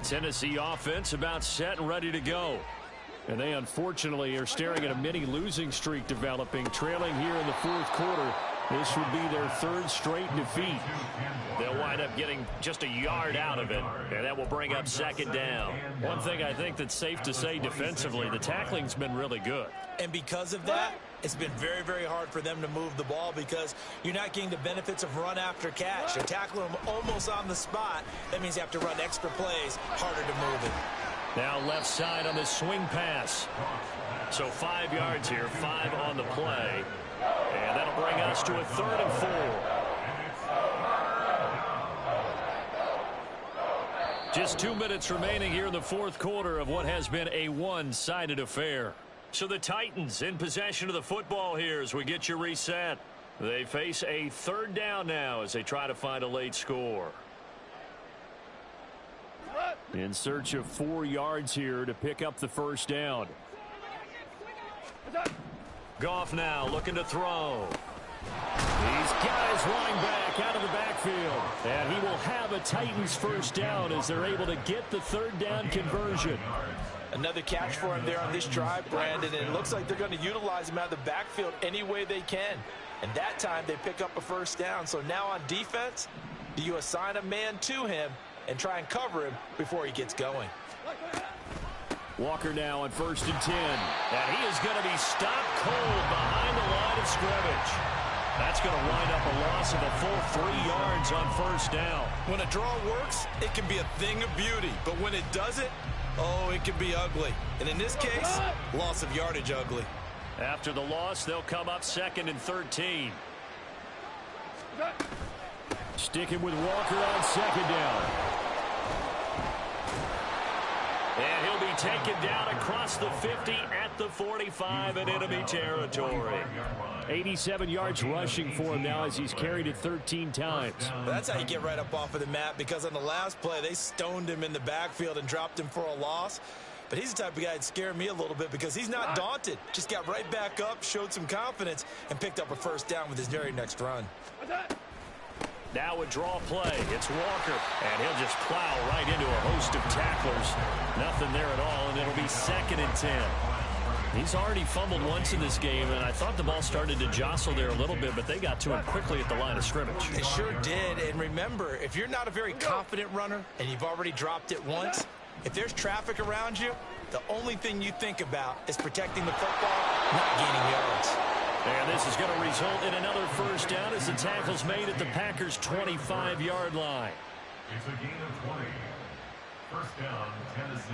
Tennessee offense about set and ready to go. And they unfortunately are staring at a mini losing streak developing, trailing here in the fourth quarter. This would be their 3rd straight defeat. They'll wind up getting just a yard out of it, and that will bring up 2nd down. One thing I think that's safe to say defensively, the tackling's been really good. And because of that, it's been very, very hard for them to move the ball because you're not getting the benefits of run after catch. They're tackling them almost on the spot. That means you have to run extra plays, harder to move it. Now left side on this swing pass. So 5 yards here, 5 on the play. And that'll bring us to a 3rd and 4. Just 2 minutes remaining here in the 4th quarter of what has been a one-sided affair. So the Titans in possession of the football here as we get you reset. They face a 3rd down now as they try to find a late score. In search of 4 yards here to pick up the 1st down. Goff now looking to throw. These guys running back out of the backfield. And he will have a Titans 1st down as they're able to get the 3rd down conversion. Another catch for him there on this drive, Brandon, and it looks like they're going to utilize him out of the backfield any way they can. And that time they pick up a 1st down. So now on defense, do you assign a man to him and try and cover him before he gets going? Walker now on 1st and 10. And he is going to be stopped cold behind the line of scrimmage. That's going to wind up a loss of a full 3 yards on 1st down. When a draw works, it can be a thing of beauty. But when it doesn't, oh, it can be ugly. And in this case, loss of yardage ugly. After the loss, they'll come up 2nd and 13. Sticking with Walker on 2nd down. And he'll be taken down across the 50 at the 45 in enemy territory. 87 yards rushing for him now as he's carried it 13 times. That's how you get right up off of the mat, because on the last play, they stoned him in the backfield and dropped him for a loss. But he's the type of guy that scared me a little bit because he's not daunted. Just got right back up, showed some confidence, and picked up a 1st down with his very next run. Now a draw play. It's Walker, and he'll just plow right into a host of tacklers. Nothing there at all, and it'll be 2nd and 10. He's already fumbled once in this game, and I thought the ball started to jostle there a little bit, but they got to him quickly at the line of scrimmage. It sure did, and remember, if you're not a very confident runner and you've already dropped it once, if there's traffic around you, the only thing you think about is protecting the football, not gaining yards. And this is going to result in another 1st down as the tackle's made at the Packers' 25-yard line. It's a gain of 20. 1st down, Tennessee.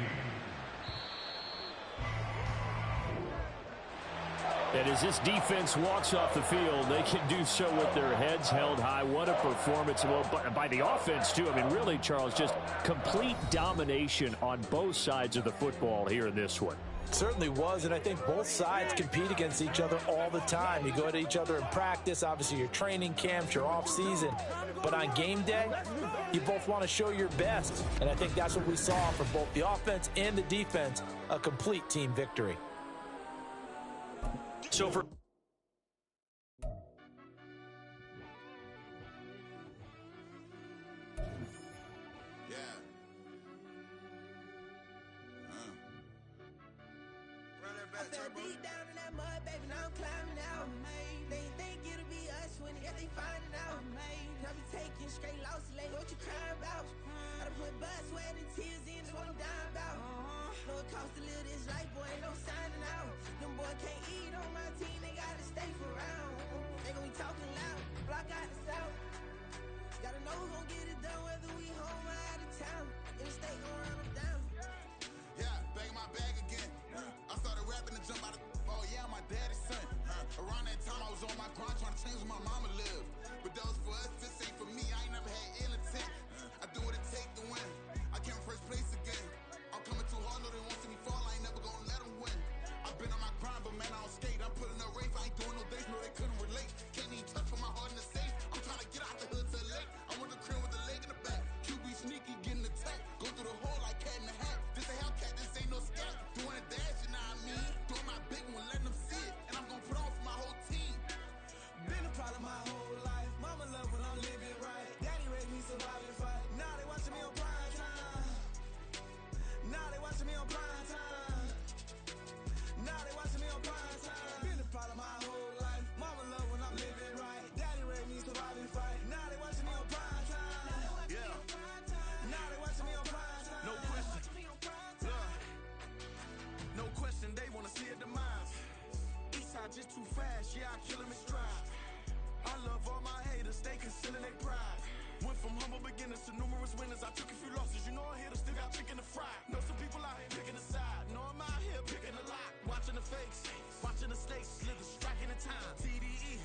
And as this defense walks off the field, they can do so with their heads held high. What a performance. Well, by the offense, too. I mean, really, Charles, just complete domination on both sides of the football here in this one. Certainly was, and I think both sides compete against each other all the time. You go at each other in practice, obviously your training camps, your off-season. But on game day, you both want to show your best. And I think that's what we saw from both the offense and the defense, a complete team victory. So for deep down in that mud, baby, now I'm climbing out. They think it'll be us when they finding out. I be taking straight losses, like what you crying about? I done put blood, sweat, and tears in, just what I'm dying about. Know it costs to live this life, boy, ain't no signing out. Them boy can't eat on my team, they gotta stay for round. They gon' be talking loud, block out the south. Gotta know who gon' get it done, whether we home or out of town. In the state gon' run them down. Yeah, back in my bag again. I started rapping to jump out of, oh yeah, my daddy's son. Around that time I was on my grind trying to change where my mama lived. But that was for us, this ain't for me, I ain't never had ill intent. I do what it take to win. I came first place again. I'm coming too hard, no they won't see me fall, I ain't never gonna let them win. I've been on my grind, but man I don't skate. I'm putting up race, I ain't doing no days, no they couldn't relate. Can't even touch for my heart in the safe. I'm trying to get out the hood to the lake. I'm with the crib with the leg in the back. QB sneaky, getting attacked. Go through the hole like cat in the hat. This a Hellcat, this ain't no scat. Doing a dash, you know what I mean? Doing my big one, letting them see it. And I'm gonna put on for my whole team. Been a problem my whole life. Mama love when I'm living right. Daddy raised me survive and fight. Now they watching me on prime time. Now they watching me on prime time. Now they watching me on prime time. Been a problem my whole life. Mama love when I'm living right. Daddy raised me survive and fight. Now they watching me on prime time. Yeah. Now they watching me on prime time. No question. No question, they wanna see a demise. Eastside just too fast, yeah, I kill him in stride. I love all my haters, they concealing their pride. Went from humble beginners to numerous winners. I took a few losses, you know I hit them, still got chicken to fry. Know some people out here picking a side, know I'm out here picking a lot. Watching the fakes, watching the stakes, slither, striking the time. TDE,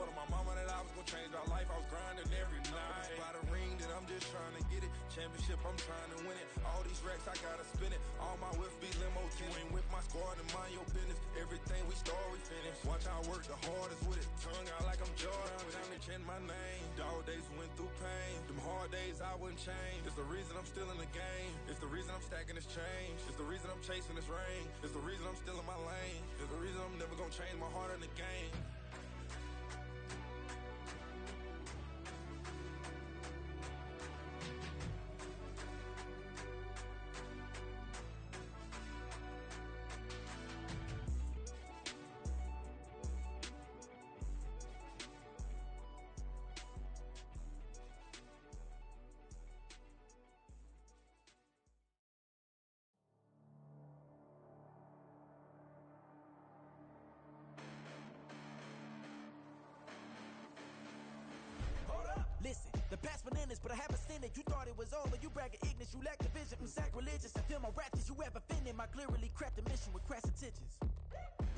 Told my mama that I was gonna change our life. I was grinding every night. By the ring, that I'm just trying to get it. Championship, I'm trying to win it. All these racks, I gotta spin it. All my whips be limo. You ain't with my squad and mind your business. Everything we start, we finish. Watch I work the hardest with it. Tongue out like I'm Jordan. Time to change my name. Dog days went through pain. Them hard days I wouldn't change. It's the reason I'm still in the game. It's the reason I'm stacking this change. It's the reason I'm chasing this ring. It's the reason I'm still in my lane. It's the reason I'm never gonna change my heart in the game. Listen, the past bananas, but I haven't seen it. You thought it was over, you bragging ignorance, you lack the vision. Sacrilegious, I feel my wrath as you ever offended. My clearly crafted mission with crass intentions.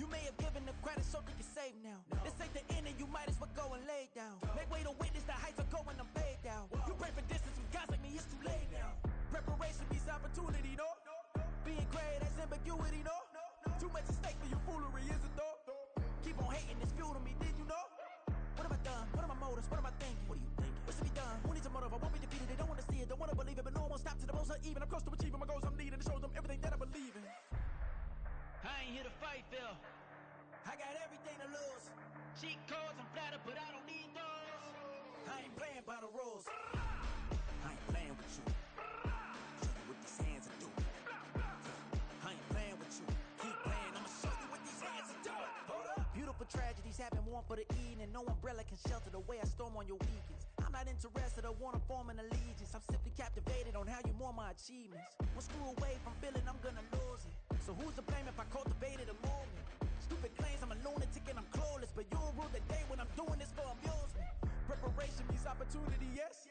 You may have given the credit so they can save now. This ain't the end and you might as well go and lay down. Make way to witness the heights are going, I'm paid down. You pray for distance with guys like me, it's too late now. Preparation means opportunity, no? Being great, that's ambiguity, no? Too much at stake for your foolery, is it though? Keep on hating, it's fuel to me, did you know? What have I done? What are my motives? What am I thinking? What are you thinking? What's to be done? Who needs a motive? I won't be defeated. They don't want to see it, don't want to believe it, but no one won't stop to the most even. I'm close to achieving my goals. I'm needing to show them everything that I believe in. I ain't here to fight, Phil. I got everything to lose. Cheat codes, I'm flattered, but I don't need those. I ain't playing by the rules. I ain't playing with you. Show you what these hands are doing. I ain't playing with you. Keep playing, I'ma show you what these hands are doing. Hold up. Beautiful tragedies happen, one for the eating, and no umbrella can shelter the way I storm on your weekends. I'm not interested, I wanna form an allegiance. I'm simply captivated on how you mourn my achievements. One screw away from feeling I'm gonna lose it. So who's to blame if I cultivated a movement? Stupid claims I'm a lunatic and I'm clueless, but you'll rule the day when I'm doing this for amusement. Preparation means opportunity, yes.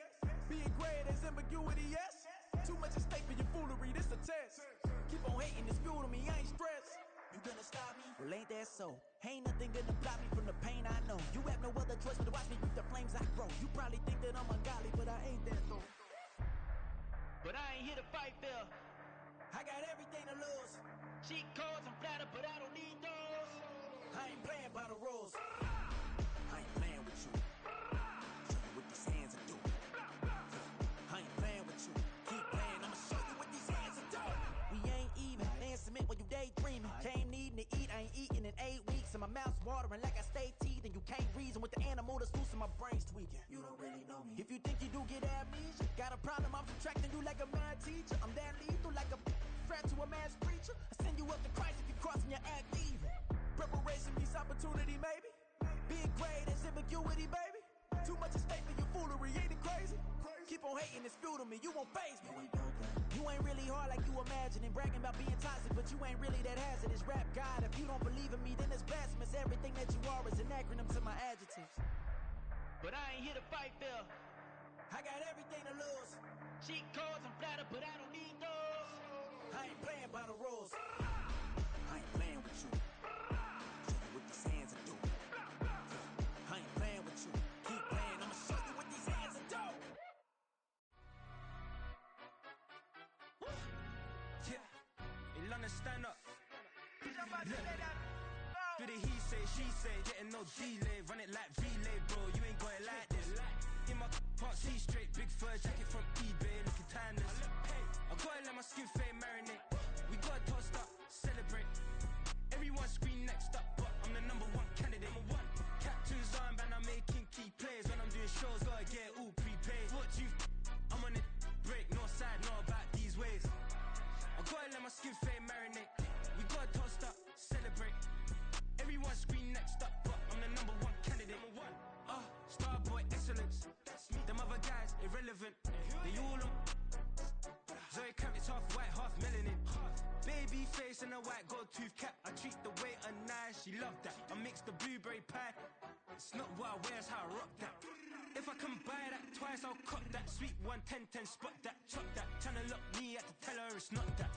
Being great as ambiguity, yes. Too much at stake for your foolery, this a test. Keep on hating, it's fuel to me, I ain't stressed. You gonna stop me? Well, ain't that so? Ain't nothing gonna block me from the pain I know. You have no other choice but to watch me reap the flames I grow. You probably think that I'm ungodly, but I ain't that though. But I ain't here to fight, Phil. I got everything to lose. Cheat codes, I'm flattered, but I don't need those. I ain't playing by the rules. I ain't playing with you. Show you what these hands are doing. I ain't playing with you. Keep playing, I'ma show you what these hands are doing. We ain't even. Man, submit when you daydreaming. Came needing to eat, I ain't eating in 8 weeks. And my mouth's watering like I stay teething. You can't reason with the animal that's loose and my brain's tweaking. You don't really know me. If you think you do get amnesia, got a problem, I'm subtracting you like a mad teacher. I'm that lethal like a threat to a mass preacher. I send you up to Christ if you crossing your act evil. Preparation means opportunity, maybe. Being great is ambiguity, baby. Too much at stake for your foolery, ain't it crazy? Keep on hating, it's fuel to me, you won't faze me. You ain't really hard like you imagine and bragging about being toxic, but you ain't really that hazardous. Rap God, if you don't believe in me, then it's blasphemous. Everything that you are is an acronym to my adjectives. But I ain't here to fight, Phil. I got everything to lose. Cheat codes, I'm flattered, but I don't need those. I ain't playing by the rules. I ain't playing with you. Show you what these hands are doing. I ain't playing with you. Keep playing, I'ma show you what these hands are doing. Yeah, in London, stand up. Do the he say, she say, getting no delay. Run it like relay, bro, you ain't got it like this. In my can't see straight, big fur jacket from eBay, looking timeless. I gotta let my skin fade marinate. We gotta toast up, celebrate. Everyone scream next up, but I'm the #1 candidate. Captain's armband, I'm making key plays. When I'm doing shows, gotta get all prepaid. What you I'm on it, break, no side, no about these ways. I gotta let my skin fade marinate. We gotta toast up, celebrate. Everyone scream next up, but I'm the #1 candidate. Starboy excellence. Them other guys irrelevant. They all on. Zoe Kravitz half white, half melanin. Baby face and a white gold tooth cap. I treat the waiter nice, she love that. I mix the blueberry pie. It's not what I wear, it's how I rock that. If I can buy that twice, I'll cut that. Sweet 110, spot that, chop that. Tryna lock me, I had to tell her it's not that.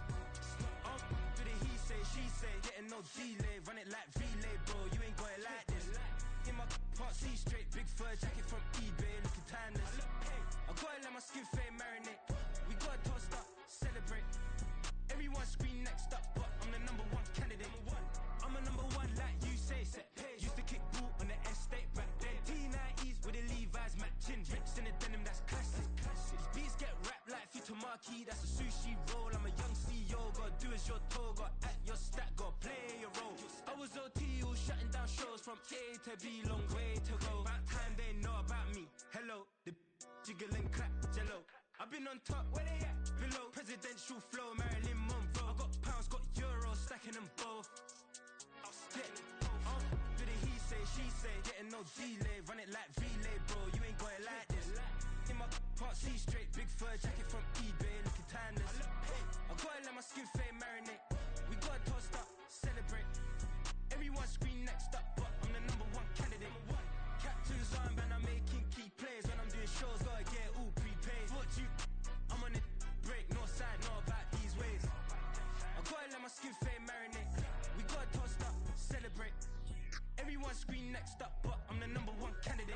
Do the he say, she say, getting no delay. Run it like relay, bro, you ain't got it like this. In my can't see straight. Big fur jacket from eBay, looking timeless. I gotta let my skin fade marinate. We gotta toast up, celebrate. Everyone scream next up, but I'm the number one candidate. I'm a number one like you say. Used to kick boot on the estate back then. T90s with the Levi's matching. Rips in the denim, that's classic. These beats get wrapped like Futamaki, that's a sushi roll. I'm a young CEO, gotta do as you're told. Gotta act your stat, gotta play your role. I was OT, all shutting down shows from A to B, long way to go. About time they know about me. Hello, the jiggle and clap, jello. I've been on top, where they at? Below, presidential flow, Marilyn Monroe. I got pounds, got euros, stacking them both. Yeah, do the he say, she say, getting no delay. Run it like relay, bro, you ain't got it like this. In my can't see straight, big fur jacket from eBay, looking timeless. I gotta let my skin fade marinate. We gotta toast up, celebrate. Everyone scream next up, but I'm the number one candidate. Captain's armband, I'm making key plays. When I'm doing shows, gotta get all prepaid. What you, I'm on it, break, no side, know about these ways. I gotta let my skin fade marinate. We gotta toast up, celebrate. Everyone scream next up, but I'm the number one candidate.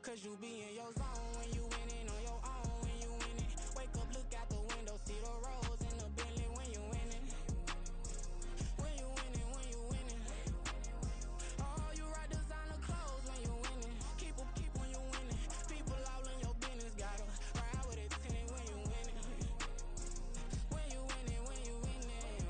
Cause you be in your zone when you winning on your own when you winning. Wake up, look out the window, see the rose in the Bentley when you winning. When you winning, when you winning. Oh, you rock designer clothes when you winning. Keep when you winning. People all in your business, gotta ride with it tinted when you winning. When you winning, when you winning.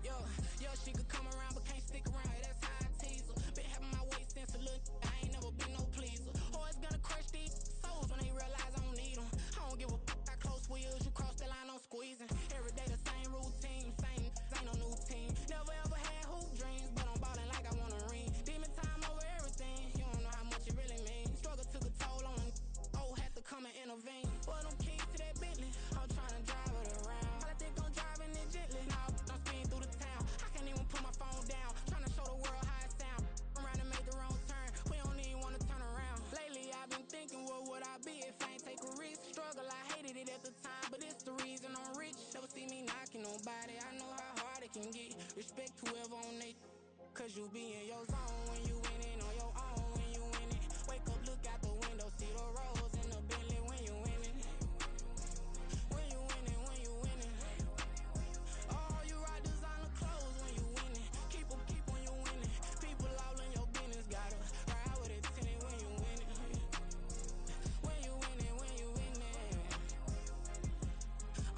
Yo, she could come around but can't stick around. That's how I tease her. Been having my waist since a little. I ain't never been no pleaser. Always gonna crush these souls when they realize I don't need them. I don't give a how close wheels. You cross the line, I'm squeezing. Every day the same routine, same ain't no new team. Never ever had hoop dreams, but I'm ballin' like I want a ring. Demon time over everything. You don't know how much it really means. Struggle took a toll on them. Oh, had to come and intervene. Boy, them keys to that Bentley, I'm tryna drive it around. I think I'm driving it gently. Now I'm speeding through the town. I can't even put my phone down. Tryna show the world how it sound. Around and make the wrong turn. We don't even wanna turn around. Lately I've been thinking, what would I be if I ain't take a risk? Struggle, I hated it at the time, but it's the reason I'm rich. Never see me knocking nobody. I know how hard it can get. Respect whoever on they. Cause you be in your zone when you winning on your own when you winning. Wake up, look out the window, see the rose in the Bentley when you winning. When you winning, when you winning. Oh, you rock designer clothes when you winning. Keep when you winning. People all in your business, gotta ride with it tinted when you winning. When you winning, when you winning.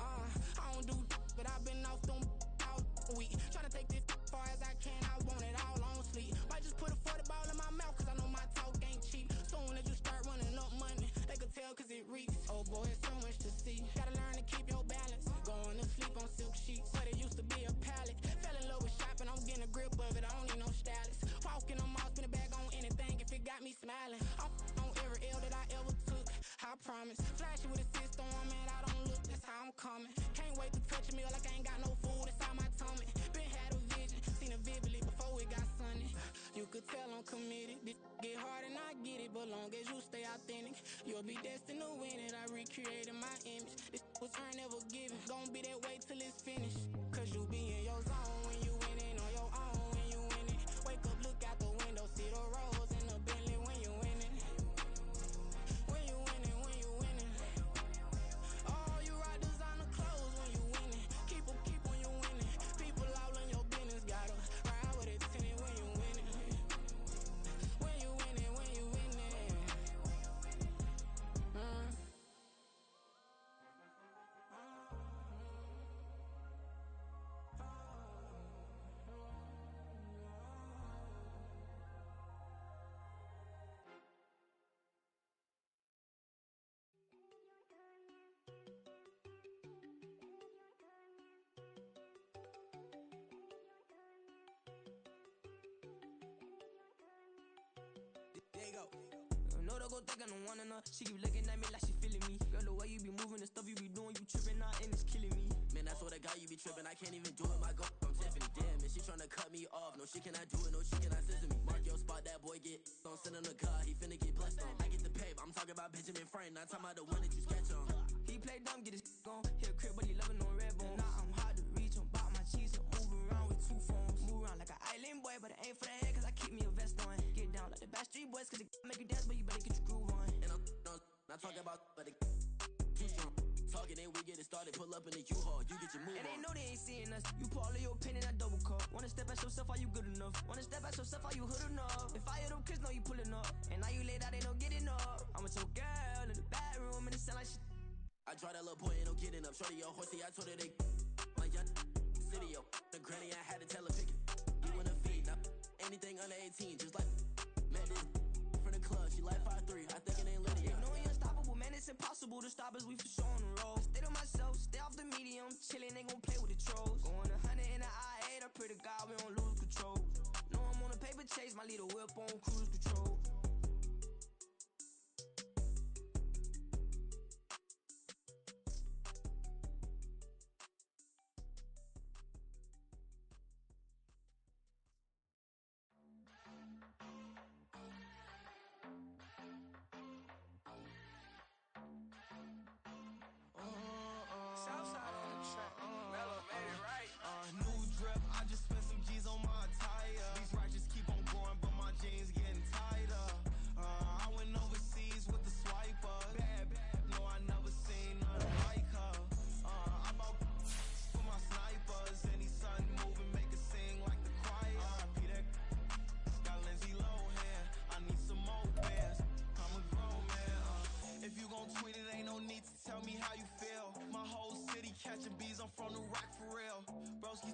I don't do but I've been off them all week. Tryna take this far as I can, I want it all on sleep. Might just put a 40 ball in my mouth, cause I know my talk ain't cheap. Soon as you start running up money, they can tell cause it reeks. Oh boy, it's so much to see. Gotta learn to keep your balance. Going to sleep on silk sheets, but it used to be a pallet. Fell in love with shopping, I'm getting a grip of it, I don't need no stylist. Walking on mall, spin a bag on anything if it got me smiling. I'm on every L that I ever took, I promise. Flashy with a system on, man, I don't look, that's how I'm coming. Can't wait to touch a meal like I ain't got no food inside my tummy. Been had a vision, seen it vividly before it got sunny. You could tell I'm committed. This get hard and I get it, but long as you stay authentic, you'll be destined to win it. I recreated my image. This was earned, never given. Gonna be that way till it's finished. Cause you be in your zone when you winning on your own when you winning. Wake up, look out the window, see the rose in the Bentley when you winning. When you winning, when you winning. Oh, you rock designer clothes when you winning. Keep when you winning. People all in your business, gotta ride with it tinted when you winning. When you winning, when you winning. go. No, don't go think I don't want enough. She keep looking at me like she feeling me. Girl, the way you be moving, the stuff you be doing, you tripping out and it's killing me. Man, that's what I got, you be tripping. I can't even do it, my go. I'm Tiffany, damn, and she tryna cut me off. No, she cannot do it, no, she cannot scissor me. Mark your spot, that boy get. Don't send him to God, he finna get blessed on. I get the pay, I'm talking about Benjamin Franklin, not talking about the one that you sketch on. He play dumb, get his gone. Hit a crib, but he loving on red bone. Nah, I'm hard to reach, I'm bout my cheese, I'm moving around with two phones. Move around like an island boy, but it ain't for the head, cause I keep me a vest on. Get down like the Backstreet Boys, cause it make you dance, but you better get your groove on. And I'm not talking about, but it too strong. Talking, then we get it started, pull up in the U-Haul, you get your move And they on. know they ain't seeing us. You put all of your opinion, I double cup. Wanna step at yourself, are you good enough? Wanna step at yourself, are you hood enough? If I hear them kids, know you pulling up. And now you laid out, they don't get enough. I'm with your girl in the bedroom, and it sound like shit. I draw that little boy, ain't no getting up. Shorty, your horsey, I told her they like young city, yo. The granny, I had to tell her pick it. You wanna feed, now anything under 18, just like met this from the club. She like 5'3", I think it ain't Lydia. You know we unstoppable, man, it's impossible to stop us, we for sure on the road. Stay to myself, stay off the medium, chillin', they gon' play with the trolls. Going 100 in the I-8, I pray to God we don't lose control. Know I'm on a paper chase, my little whip on cruise control. Southside on the track. Mellow made it right. New drip, I just spent some G's on my attire. These righteous keep on going, but my jeans getting tighter. I went overseas with the swiper. Bad, no, I never seen nothing like her. I bought for my snipers. Any son moving, make it sing like the choir. Peter got Lindsay Lohan. I need some more bands. I'm a grown man. If you gon' tweet it, ain't no need to tell me how you feel. My whole city catching bees, I'm from the rock for real. Broski